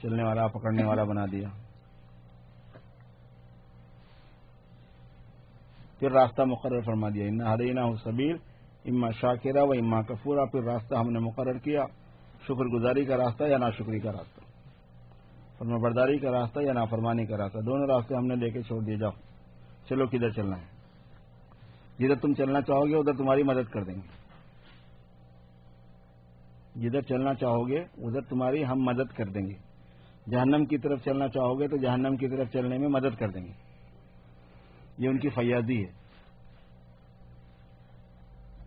چلنے والا پکڑنے والا بنا دیا. پھر راستہ مقرر فرما دیا، اِنَّا ہَدَيْنَاهُ السَّبِيلَ اما شاکرا و اما کفورا. پھر راستہ ہم نے مقرر کیا، شکر گزاری کا راستہ یا ناشکری کا راستہ، فرما برداری کا راستہ یا نافرمانی کا راستہ. دونوں راستے ہم نے دے کے چھوڑ دیے. جاؤ چلو کدھر چلنا ہے، جدھر تم چلنا چاہو گے ادھر تمہاری مدد کر دیں گے. جدھر چلنا چاہو گے ادھر تمہاری ہم مدد کر دیں گے. جہنم کی طرف چلنا چاہو گے تو جہنم کی طرف چلنے میں مدد کر دیں گے. یہ ان کی فیاضی ہے،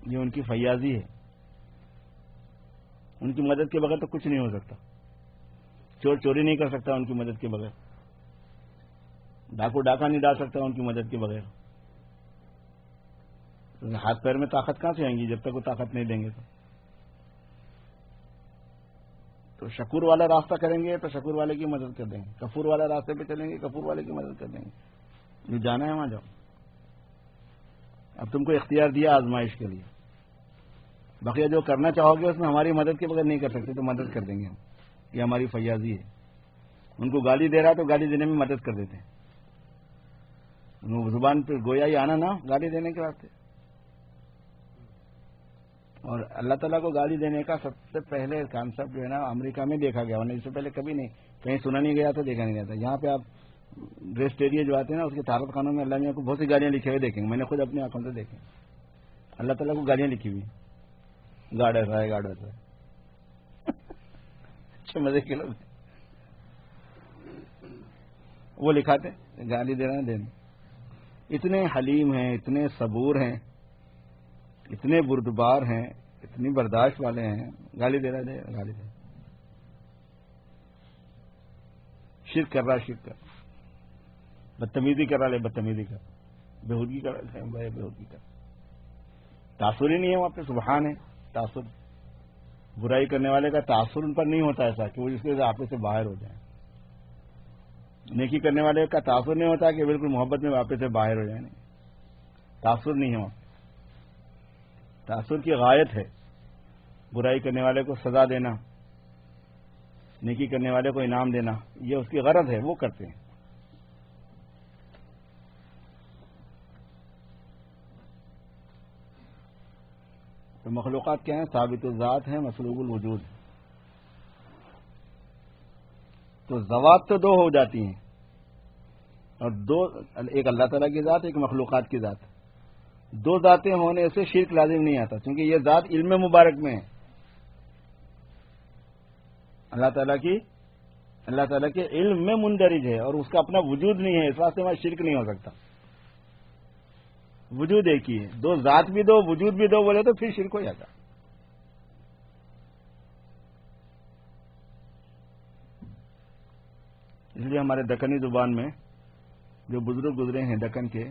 یہ ان کی فیاضی ہے. ان کی مدد کے بغیر تو کچھ نہیں ہو سکتا. چور چوری نہیں کر سکتا ان کی مدد کے بغیر، ڈاکو ڈاکہ نہیں ڈال سکتا ان کی مدد کے بغیر. ہاتھ پیر میں طاقت کہاں سے آئیں گی جب تک وہ طاقت نہیں دیں گے. تو شکور والا راستہ کریں گے تو شکور والے کی مدد کر دیں گے، کفور والا راستے پہ چلیں گے کفور والے کی مدد کر دیں گے. جو جانا ہے وہاں جاؤ. اب تم کو اختیار دیا آزمائش کے لیے، بقیہ جو کرنا چاہو گے اس میں ہماری مدد کے بغیر نہیں کر سکتے تو مدد کر دیں گے ہم. یہ ہماری فیاضی ہے. ان کو گالی دے رہا تو گالی دینے میں مدد کر دیتے ہیں. زبان پہ گویا ہی آنا نہ گالی دینے کے واسطے. اور اللہ تعالیٰ کو گالی دینے کا سب سے پہلے کانسیپٹ جو ہے نا امریکہ میں دیکھا گیا، ورنہ اس سے پہلے کبھی نہیں کہیں سنا نہیں گیا تھا، دیکھا نہیں گیا تھا. یہاں پہ آپ ریسٹ ایریا جو آتے ہیں نا اس کے طارت خانوں میں اللہ میاں کو بہت سی گالیاں لکھے ہوئے دیکھیں گے. میں نے خود اپنی آنکھوں سے دیکھیں. اللہ تعالیٰ کو گالیاں لکھی ہوئی، گاڑ ایسا ہے، گاڑ ایسا ہے. اچھے مزے کے لوگ وہ لکھاتے گالی دے رہے ہیں دینے. اتنے حلیم ہیں، اتنے صبور ہیں، اتنے بردبار ہیں، اتنی برداشت والے ہیں. گالی دے رہا ہے گالی دے. شرک کر رہا شرک کر، بدتمیزی کر رہا لے بدتمیزی کر، بےہودگی کر رہا ہے بےہودگی کر. تاثر ہی نہیں ہے وہاں پہ. سبحان ہے تاثر. برائی کرنے والے کا تاثر ان پر نہیں ہوتا ایسا کہ وہ اس کے آپے سے باہر ہو جائیں. نیکی کرنے والے کا تاثر نہیں ہوتا کہ بالکل محبت میں آپے سے باہر ہو جائیں. نہیں، تاثر نہیں ہے وہاں. تاثر کی غایت ہے برائی کرنے والے کو سزا دینا، نیکی کرنے والے کو انعام دینا. یہ اس کی غرض ہے، وہ کرتے ہیں. تو مخلوقات کیا ہیں؟ ثابت الذات ہیں، مسلوب الوجود. تو ذوات تو دو ہو جاتی ہیں، اور دو، ایک اللہ تعالیٰ کی ذات، ایک مخلوقات کی ذات. دو ذاتیں ہونے سے شرک لازم نہیں آتا، کیونکہ یہ ذات علم مبارک میں ہے. اللہ تعالیٰ کے علم میں مندرج ہے اور اس کا اپنا وجود نہیں ہے، اس واسطے وہاں شرک نہیں ہو سکتا. وجود ایک ہی ہے. دو ذات بھی دو وجود بھی دو بولے تو پھر شرک ہو جاتا. اس لیے ہمارے دکنی زبان میں جو بزرگ گزرے ہیں دکن کے،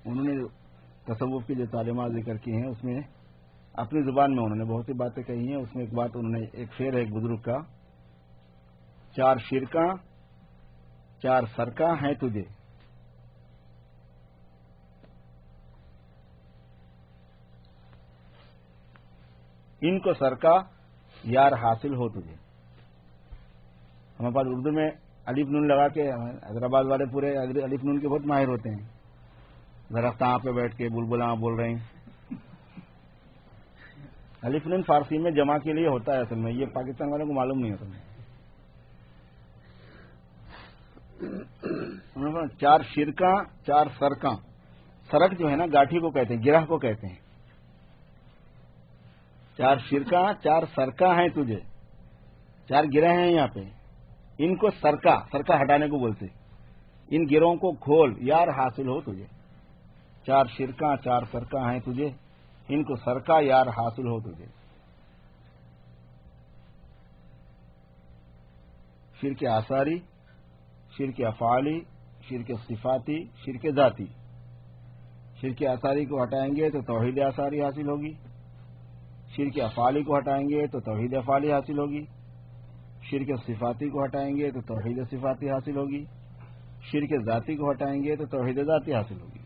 انہوں نے تصوف کی جو تعلیمات ذکر کی ہیں اس میں اپنی زبان میں انہوں نے بہت سی باتیں کہی ہیں. اس میں ایک بات انہوں نے، ایک شعر ہے ایک بزرگ کا، 4 شرکاں 4 سرکاں ہیں تجھے، ان کو سرکا یار حاصل ہو تجھے. ہمارے پاس اردو میں الف نون لگا کے، حیدرآباد والے پورے الف نون کے بہت ماہر ہوتے ہیں. درختاں پہ بیٹھ کے بلبلاں بول رہے ہیں. الف نون فارسی میں جمع کے لیے ہوتا ہے اصل میں، یہ پاکستان والوں کو معلوم نہیں ہوتا. 4 شرکاں 4 سرکاں. سرک جو ہے نا گاٹھی کو کہتے ہیں، گرہ کو کہتے ہیں. 4 شرکاں 4 سرکاں ہیں تجھے، 4 گرہ ہیں یہاں پہ. ان کو سرکا ہٹانے کو بولتے. ان گروہوں کو کھول یار حاصل ہو تجھے. 4 شرکاں 4 سرکاں ہیں تجھے، ان کو سرکا یار حاصل ہو تجھے. شرک آثاری، شرک افعالی، شرک صفاتی، شرک ذاتی. شرک آثاری کو ہٹائیں گے تو توحید آثاری حاصل ہوگی. شرک افعالی کو ہٹائیں گے تو توحید افعالی حاصل ہوگی. شرک صفاتی کو ہٹائیں گے تو توحید صفاتی حاصل ہوگی. شرک ذاتی کو ہٹائیں گے تو توحید ذاتی حاصل ہوگی.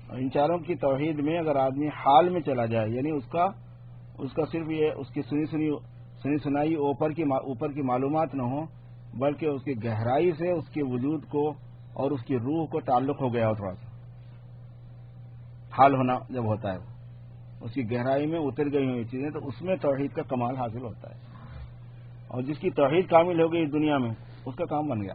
ان چاروں کی توحید میں اگر آدمی حال میں چلا جائے، یعنی اس کا صرف یہ اس کی سنی سنائی اوپر کی معلومات نہ ہو، بلکہ اس کی گہرائی سے اس کے وجود کو اور اس کی روح کو تعلق ہو گیا ہو، تھوڑا سا حال ہونا جب ہوتا ہے، اس کی گہرائی میں اتر گئی ہوئی چیزیں، تو اس میں توحید کا کمال حاصل ہوتا ہے. اور جس کی توحید کامل ہو گئی اس دنیا میں، اس کا کام بن گیا.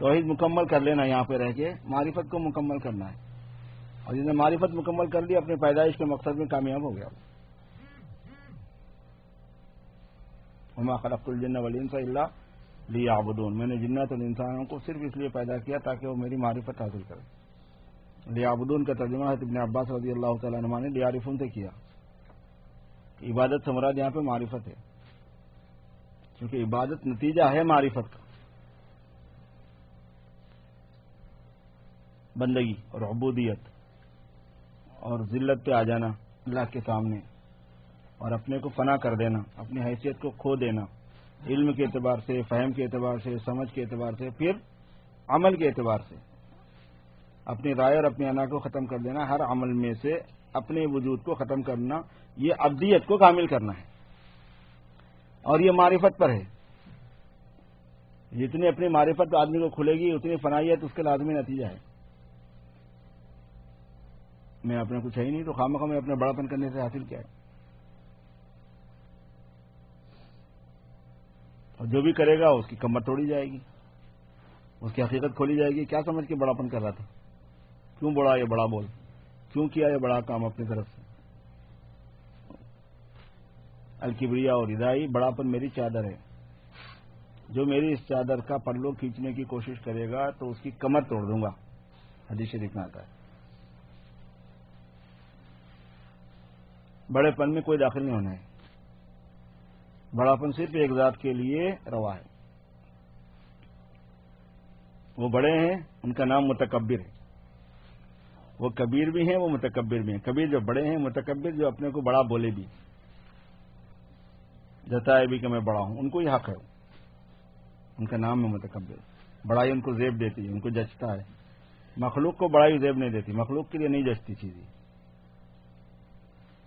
توحید مکمل کر لینا، یہاں پہ رہ کے معرفت کو مکمل کرنا ہے. اور جس نے معرفت مکمل کر لی، اپنے پیدائش کے مقصد میں کامیاب ہو گیا. وما خلقت الجن والانس الا لیعبدون، میں نے جنات اور انسانوں کو صرف اس لیے پیدا کیا تاکہ وہ میری معرفت حاصل کریں. لیعبدون کا ترجمہ ہے ابن عباس رضی اللہ تعالیٰ عنہ نے لیعرفون سے کیا. عبادت سے مراد یہاں پہ معرفت ہے، کیونکہ عبادت نتیجہ ہے معرفت کا. بندگی اور عبودیت اور ذلت پہ آ جانا اللہ کے سامنے، اور اپنے کو فنا کر دینا، اپنی حیثیت کو کھو دینا، علم کے اعتبار سے، فہم کے اعتبار سے، سمجھ کے اعتبار سے، پھر عمل کے اعتبار سے اپنی رائے اور اپنی انا کو ختم کر دینا. ہر عمل میں سے اپنے وجود کو ختم کرنا، یہ ابدیت کو کامل کرنا ہے. اور یہ معرفت پر ہے. جتنی اپنی معرفت آدمی کو کھلے گی، اتنی فنائیت اس کے لازمی نتیجہ ہے. میں اپنے کچھ ہے ہی نہیں، تو خواہ میں اپنے بڑاپن کرنے سے حاصل کیا ہے. اور جو بھی کرے گا اس کی کمر توڑی جائے گی، اس کی حقیقت کھولی جائے گی. کیا سمجھ کے بڑاپن کر رہا تھا؟ کیوں بڑا یہ بڑا بول؟ کیوں کیا یہ بڑا کام اپنی طرف سے؟ الکبریا اور ردائی، بڑاپن میری چادر ہے. جو میری اس چادر کا پلو کھینچنے کی کوشش کرے گا تو اس کی کمر توڑ دوں گا. حدیث شریف میں آتا ہے. بڑے پن میں کوئی داخل نہیں ہونا ہے. بڑاپن صرف ایک ذات کے لیے روا ہے. وہ بڑے ہیں، ان کا نام متکبر ہے. وہ کبیر بھی ہیں، وہ متکبر بھی ہیں. کبیر جو بڑے ہیں، متکبر جو اپنے کو بڑا بولے بھی، جتائے بھی کہ میں بڑا ہوں، ان کو یہ حق ہے. ان کا نام ہے متکبر. بڑائی ان کو زیب دیتی ہے، ان کو جچتا ہے. مخلوق کو بڑائی زیب نہیں دیتی، مخلوق کے لیے نہیں جچتی چیزیں.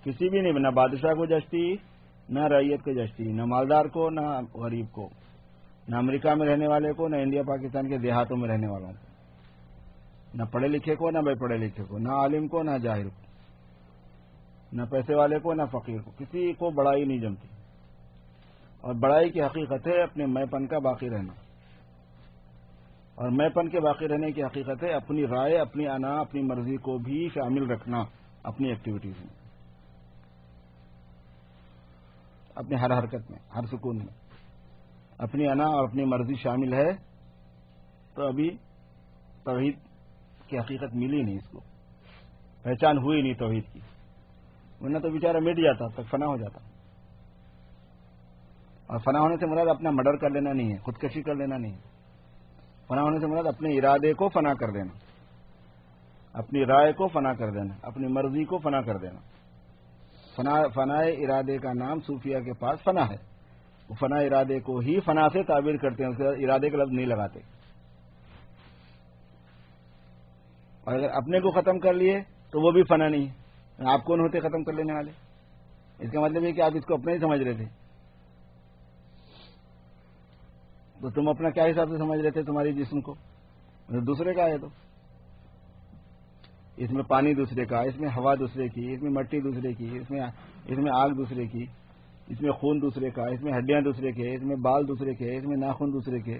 کسی بھی نہیں، نہ بادشاہ کو جچتی، نہ رعیت کو جچتی، نہ مالدار کو، نہ غریب کو، نہ امریکہ میں رہنے والے کو، نہ انڈیا پاکستان کے دیہاتوں میں رہنے والوں کو، نہ پڑھے لکھے کو، نہ بے پڑھے لکھے کو، نہ عالم کو، نہ جاہل کو، نہ پیسے والے کو، نہ فقیر کو. کسی کو بڑائی نہیں جمتی. اور بڑائی کی حقیقت ہے اپنے میں پن کا باقی رہنا. اور میں پن کے باقی رہنے کی حقیقت ہے اپنی رائے، اپنی انا، اپنی مرضی کو بھی شامل رکھنا اپنی ایکٹیویٹیز میں، اپنے ہر حرکت میں، ہر سکون میں. اپنی انا اور اپنی مرضی شامل ہے تو ابھی توحید کی حقیقت ملی نہیں، اس کو پہچان ہوئی نہیں توحید کی. ورنہ تو بیچارہ مٹ جاتا، تک فنا ہو جاتا. اور فنا ہونے سے مراد اپنا مرڈر کر لینا نہیں ہے، خودکشی کر لینا نہیں ہے. فنا ہونے سے مراد اپنے ارادے کو فنا کر دینا، اپنی رائے کو فنا کر دینا، اپنی مرضی کو فنا کر دینا. فنائے ارادے کا نام صوفیہ کے پاس فنا ہے. وہ فنا ارادے کو ہی فنا سے تعبیر کرتے ہیں، اس کے ارادے کا لفظ نہیں لگاتے. اور اگر اپنے کو ختم کر لیے تو وہ بھی فنا نہیں ہے. آپ کون ہوتے ختم کر لینے والے؟ اس کا مطلب یہ کہ آپ اس کو اپنا ہی سمجھ رہے تھے. تو تم اپنا کیا حساب سے سمجھ رہے تھے تمہاری جسم کو؟ دوسرے کا ہے. تو اس میں پانی دوسرے کا، اس میں ہوا دوسرے کی، اس میں مٹی دوسرے کی، اس میں آگ دوسرے کی، اس میں خون دوسرے کا، اس میں ہڈیاں دوسرے کے، اس میں بال دوسرے کے، اس میں ناخن دوسرے کے،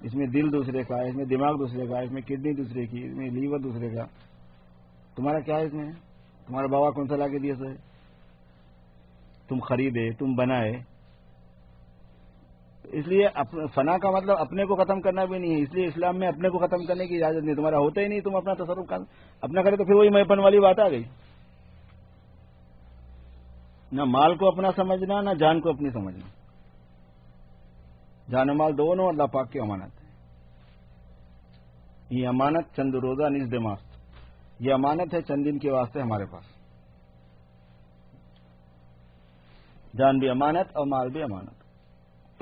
اس میں دل دوسرے کا، اس میں دماغ دوسرے کا، اس میں کڈنی دوسرے کی، اس میں لیور دوسرے کا. تمہارا کیا ہے اس میں؟ تمہارا بابا کون سا لا کے دیا سر؟ تم خریدے، تم بنائے. اس لیے فنا کا مطلب اپنے کو ختم کرنا بھی نہیں ہے. اس لیے اسلام میں اپنے کو ختم کرنے کی اجازت نہیں. تمہارا ہوتا ہی نہیں، تم اپنا تصرف اپنا کرے تو پھر وہی میں پن والی بات آ گئی. نہ مال کو اپنا سمجھنا، نہ جان کو اپنی سمجھنا. جان و مال دونوں اللہ پاک کی امانت ہے. یہ امانت چند روزہ نیز دماغ، یہ امانت ہے چند دن کے واسطے ہمارے پاس. جان بھی امانت اور مال بھی امانت.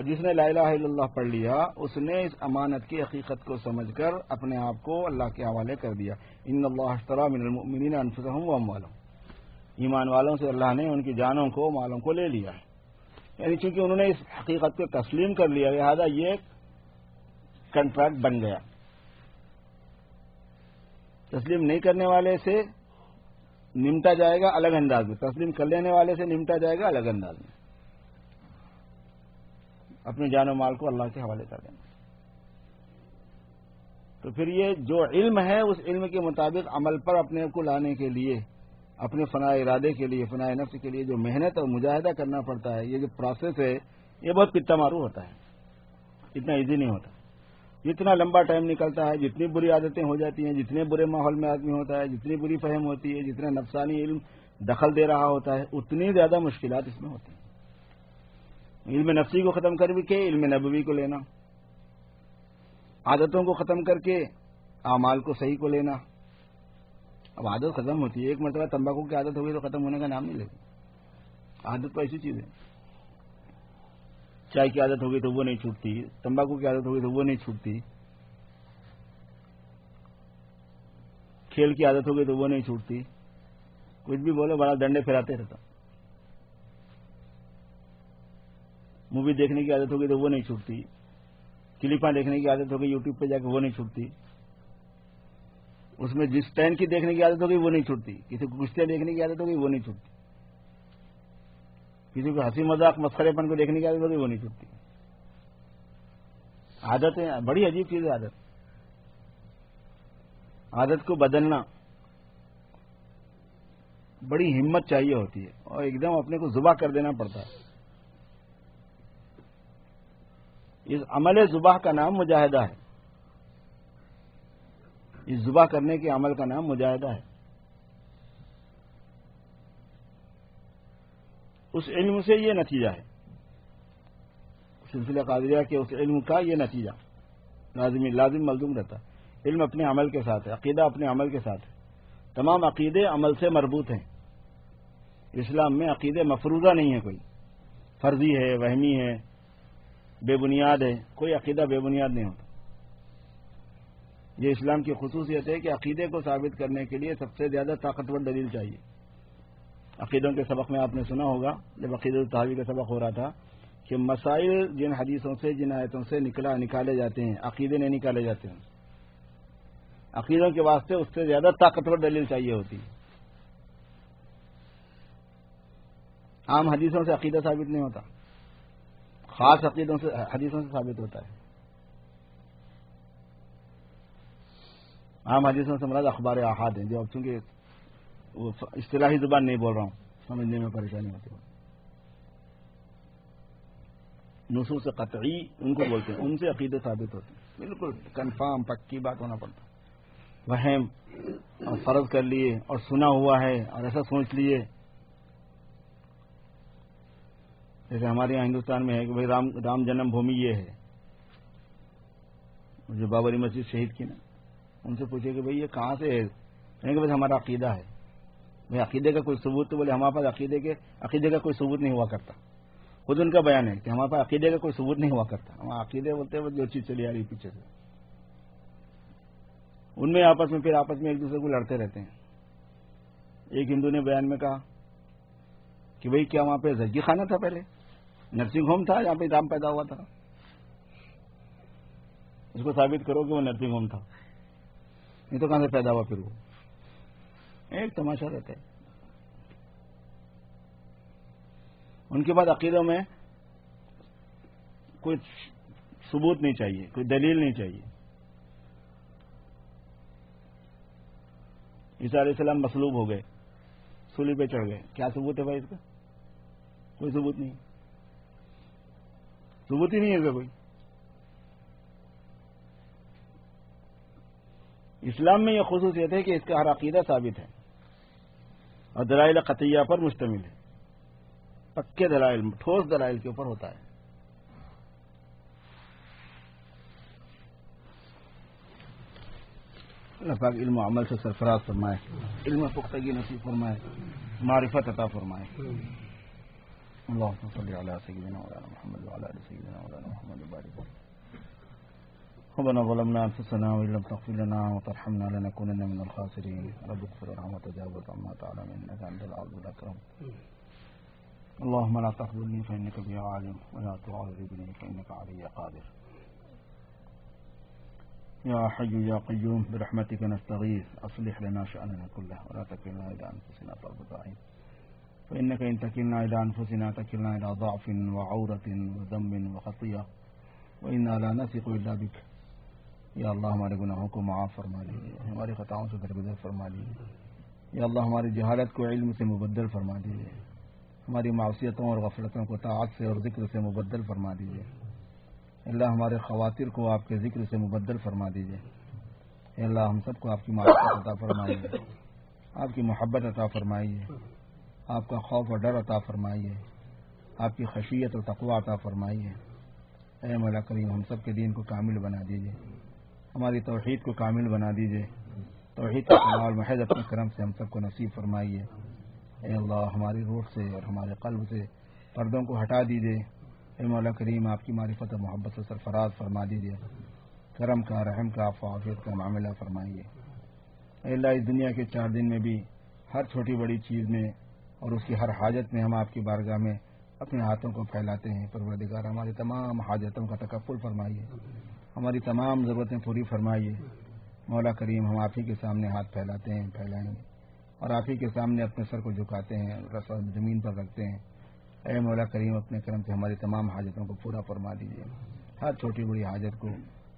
اور جس نے لا الہ الا اللہ پڑھ لیا اس نے اس امانت کی حقیقت کو سمجھ کر اپنے آپ کو اللہ کے حوالے کر دیا. ان اللہ اشتری من المؤمنین انفسهم واموالهم، ایمان والوں سے اللہ نے ان کی جانوں کو مالوں کو لے لیا ہے. یعنی چونکہ انہوں نے اس حقیقت کو تسلیم کر لیا لہذا یہ کنٹریکٹ بن گیا. تسلیم نہیں کرنے والے سے نمٹا جائے گا الگ انداز میں، تسلیم کر لینے والے سے نمٹا جائے گا الگ انداز میں. اپنے جان و مال کو اللہ کے حوالے کر دینا. تو پھر یہ جو علم ہے اس علم کے مطابق عمل پر اپنے کو لانے کے لیے، اپنے فناء ارادے کے لیے، فناء نفس کے لیے جو محنت اور مجاہدہ کرنا پڑتا ہے، یہ جو پروسیس ہے یہ بہت پتا مارو ہوتا ہے، اتنا ایزی نہیں ہوتا. جتنا لمبا ٹائم نکلتا ہے، جتنی بری عادتیں ہو جاتی ہیں، جتنے برے ماحول میں آدمی ہوتا ہے، جتنی بری فہم ہوتی ہے، جتنا نفسانی علم دخل دے رہا ہوتا ہے، اتنی زیادہ مشکلات اس میں ہوتی ہیں. علم نفسی کو ختم کر کے علم نبوی کو لینا، عادتوں کو ختم کر کے اعمال کو صحیح کو لینا. اب عادت ختم ہوتی ہے، ایک مرتبہ تمباکو کی عادت ہوگی تو ختم ہونے کا نام نہیں لیتی. عادت تو ایسی چیز ہے، چائے کی عادت ہوگی تو وہ نہیں چھوٹتی، تمباکو کی عادت ہوگی تو وہ نہیں چھوٹتی، کھیل کی عادت ہوگی تو وہ نہیں چھوٹتی. کچھ بھی بولو بڑا ڈنڈے پھراتے رہتا. مووی دیکھنے کی عادت ہوگی تو وہ نہیں چھوٹتی، کلپاں دیکھنے کی عادت ہوگی یوٹیوب پہ جا کے وہ نہیں چھوٹتی، اس میں جس ٹائم کی دیکھنے کی عادت ہوگی وہ نہیں چھوٹتی، کسی کو کشتیاں دیکھنے کی عادت ہوگی وہ نہیں چھوٹتی، کسی کو ہنسی مذاق مسخرے پن کو دیکھنے کی عادت ہوگی وہ نہیں چھوٹتی. عادتیں بڑی عجیب چیز ہے. عادت کو بدلنا بڑی ہمت چاہیے ہوتی ہے اور ایک دم اپنے کو ذبح کر دینا پڑتا ہے. اس عمل ذبح کا نام مجاہدہ ہے. اس ذبح کرنے کے عمل کا نام مجاہدہ ہے. اس علم سے یہ نتیجہ ہے، سلسلہ قادریہ کے اس علم کا یہ نتیجہ لازم ملزوم رہتا ہے. علم اپنے عمل کے ساتھ ہے، عقیدہ اپنے عمل کے ساتھ ہے. تمام عقیدے عمل سے مربوط ہیں. اسلام میں عقیدے مفروضہ نہیں ہے، کوئی فرضی ہے، وہمی ہے، بے بنیاد ہے. کوئی عقیدہ بے بنیاد نہیں ہوتا. یہ اسلام کی خصوصیت ہے کہ عقیدے کو ثابت کرنے کے لیے سب سے زیادہ طاقتور دلیل چاہیے. عقیدوں کے سبق میں آپ نے سنا ہوگا جب عقیدۃ الطحاوی کا سبق ہو رہا تھا کہ مسائل جن حدیثوں سے جن آیتوں سے نکالے جاتے ہیں، عقیدے نہیں نکالے جاتے ہیں. عقیدوں کے واسطے اس سے زیادہ طاقتور دلیل چاہیے ہوتی ہے. عام حدیثوں سے عقیدہ ثابت نہیں ہوتا، خاص عقیدوں سے حدیثوں سے ثابت ہوتا ہے. عام حدیثوں سے مراد اخبار احاد ہیں، جو اب چونکہ وہ اصطلاحی زبان نہیں بول رہا ہوں، سمجھنے میں پریشانی ہوتی ہے. نصوص قطعی ان کو بولتے ہیں، ان سے عقیدے ثابت ہوتے ہیں. بالکل کنفرم پکی بات ہونا پڑتا. وہم اور فرض کر لیے اور سنا ہوا ہے اور ایسا سوچ لیے، جیسے ہمارے یہاں ہندوستان میں ہے کہ بھائی رام جنم بھومی یہ ہے، جو بابری مسجد شہید کی نا، ان سے پوچھے کہ بھائی یہ کہاں سے ہے؟ کہ بھائی ہمارا عقیدہ ہے. بھائی عقیدے کا کوئی ثبوت؟ تو بولے ہمارے پاس عقیدے کا کوئی ثبوت نہیں ہوا کرتا. خود ان کا بیان ہے کہ ہمارے پاس عقیدے کا کوئی ثبوت نہیں ہوا کرتا. ہم عقیدے بولتے ہیں جو چیز چلی آ رہی پیچھے سے. ان میں آپس میں ایک دوسرے کو لڑتے رہتے ہیں. ایک ہندو نے بیان میں کہا کہ بھئی کیا وہاں پہ زکی خانہ تھا، پہلے نرسنگ ہوم تھا جہاں پہ رام پیدا ہوا تھا؟ اس کو ثابت کرو کہ وہ نرسنگ ہوم تھا، نہیں تو کہاں سے پیدا ہوا؟ پھر وہ ایک تماشا رہتا ہے. ان کے بعد عقیدوں میں کوئی ثبوت نہیں چاہیے، کوئی دلیل نہیں چاہیے. عیسیٰ علیہ السلام مصلوب ہو گئے، سولی پہ چڑھ گئے، کیا ثبوت ہے بھائی اس کا؟ کوئی ثبوت نہیں، ثبوت ہی نہیں ہے اس کا کوئی. اسلام میں یہ خصوصیت ہے کہ اس کا ہر عقیدہ ثابت ہے اور دلائل قطعیہ پر مشتمل ہے. پکے دلائل، ٹھوس دلائل کے اوپر ہوتا ہے. اللہ پاک علم و عمل سے سرفراز فرمائے، علم و پختگی نصیب فرمائے، معرفت عطا فرمائے. اللهم صل على سيدنا مولانا محمد وعلى ال سيدنا مولانا محمد وبارك وسلم. ربنا ظلمنا انفسنا وان لم تغفر لنا وترحمنا لنكونن من الخاسرين. رب اغفر وارحم وتجاوز عما تعلم انك انت العزيز الاكرم. اللهم لا تخذلني فانك بي عالم ولا تعذبني فانك علي قادر. يا حي يا قيوم برحمتك نستغيث اصلح لنا شأننا كله ولا تكلنا الى انفسنا طرفة عين فإنك إن تكلنا إلى أنفسنا تكلنا إلى ضعف وعورة وذنب وخطيئة وإنا لا نثق إلا بك. یا اللہ ہمارے گناہوں کو معاف فرما لیجیے، ہماری خطاؤں سے درگزر فرما لیجیے. یا اللہ ہماری جہالت کو علم سے مبدل فرما دیجیے، ہماری معصیتوں اور غفلتوں کو طاعت سے اور ذکر سے مبدل فرما دیجیے. اللہ ہمارے خواتر کو آپ کے ذکر سے مبدل فرما دیجیے. اللہ ہم سب کو آپ کی معرفت عطا فرمائیے، آپ کی محبت عطا فرمائیے، آپ کا خوف اور ڈر عطا فرمائیے، آپ کی خشیت و تقوی عطا فرمائیے. اے مولا کریم ہم سب کے دین کو کامل بنا دیجیے، ہماری توحید کو کامل بنا دیجیے. توحید کا کمال محض اپنے کرم سے ہم سب کو نصیب فرمائیے. اے اللہ ہماری روح سے اور ہمارے قلب سے پردوں کو ہٹا دیجیے. اے مولا کریم آپ کی معرفت و محبت سے سرفراز فرما دیجیے. کرم کا، رحم کا، عافیت کا معاملہ فرمائیے. اے اللہ اس دنیا کے 4 دن میں بھی ہر چھوٹی بڑی چیز میں اور اس کی ہر حاجت میں ہم آپ کی بارگاہ میں اپنے ہاتھوں کو پھیلاتے ہیں. پروردگار ہماری تمام حاجتوں کا تکفل فرمائیے، ہماری تمام ضرورتیں پوری فرمائیے. مولا کریم ہم آپ ہی کے سامنے ہاتھ پھیلاتے ہیں، پھیلائیں گے اور آپ ہی کے سامنے اپنے سر کو جھکاتے ہیں، رسا زمین پر رکھتے ہیں. اے مولا کریم اپنے کرم سے ہماری تمام حاجتوں کو پورا فرما دیجیے، ہر چھوٹی بڑی حاجت کو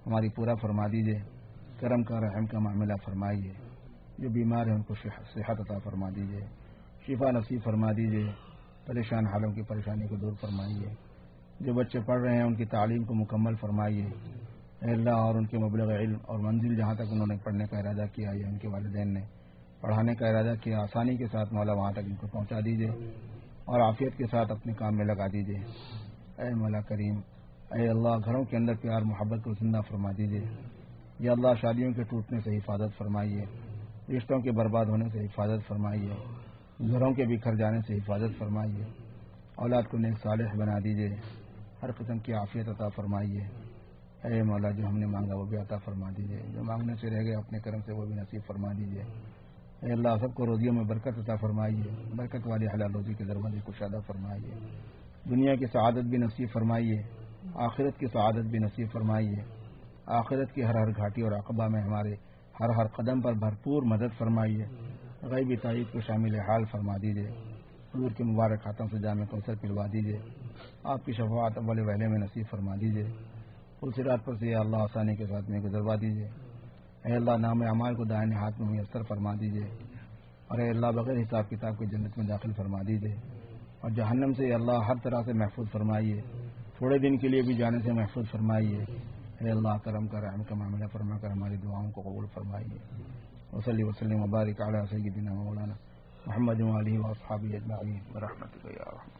ہماری پورا فرما دیجیے. کرم کا، رحم کا معاملہ فرمائیے. جو بیمار ہیں ان کو صحت عطا فرما دیجیے، شفا نصیب فرما دیجیے. پریشان حالوں کی پریشانی کو دور فرمائیے. جو بچے پڑھ رہے ہیں ان کی تعلیم کو مکمل فرمائیے. اے اللہ اور ان کے مبلغ علم اور منزل جہاں تک انہوں نے پڑھنے کا ارادہ کیا یا ان کے والدین نے پڑھانے کا ارادہ کیا، آسانی کے ساتھ مولا وہاں تک ان کو پہنچا دیجیے اور عافیت کے ساتھ اپنے کام میں لگا دیجیے. اے مولا کریم اے اللہ گھروں کے اندر پیار محبت کو زندہ فرما دیجیے. یا اللہ شادیوں کے ٹوٹنے سے حفاظت فرمائیے، رشتوں کے برباد ہونے سے حفاظت فرمائیے، گھروں کے بکھر جانے سے حفاظت فرمائیے. اولاد کو نیک صالح بنا دیجیے، ہر قسم کی عافیت عطا فرمائیے. اے مولا جو ہم نے مانگا وہ بھی عطا فرما دیجیے، جو مانگنے سے رہ گئے اپنے کرم سے وہ بھی نصیب فرما دیجیے. اے اللہ سب کو روزیوں میں برکت عطا فرمائیے، برکت والی حلال روزی کے دروازے کو کشادہ فرمائیے. دنیا کی سعادت بھی نصیب فرمائیے، آخرت کی سعادت بھی نصیب فرمائیے. آخرت کی ہر ہر گھاٹی اور عقبہ میں ہمارے ہر ہر قدم پر بھرپور مدد فرمائیے. غیبی تائید کو شامل حال فرما دیجیے. حضور کے مبارک ہاتھوں سے جامع کوثر پلوا دیجیے. آپ کی شفاعت اول وہلے میں نصیب فرما دیجیے. صراط پر سے یا اللہ آسانی کے ساتھ میں گزروا دیجیے. اے اللہ نام اعمال کو دائیں ہاتھ میں میسر فرما دیجیے اور اے اللہ بغیر حساب کتاب کی جنت میں داخل فرما دیجیے اور جہنم سے یا اللہ ہر طرح سے محفوظ فرمائیے، تھوڑے دن کے لیے بھی جانے سے محفوظ فرمائیے. اے اللہ کرم کا، رحم کا معاملہ فرما کر ہماری دعاؤں کو قبول فرمائیے. وصلی وسلم وبارک علی سیدنا مولانا محمد وآلہ واصحابہ اجمعین برحمتک یا ارحم.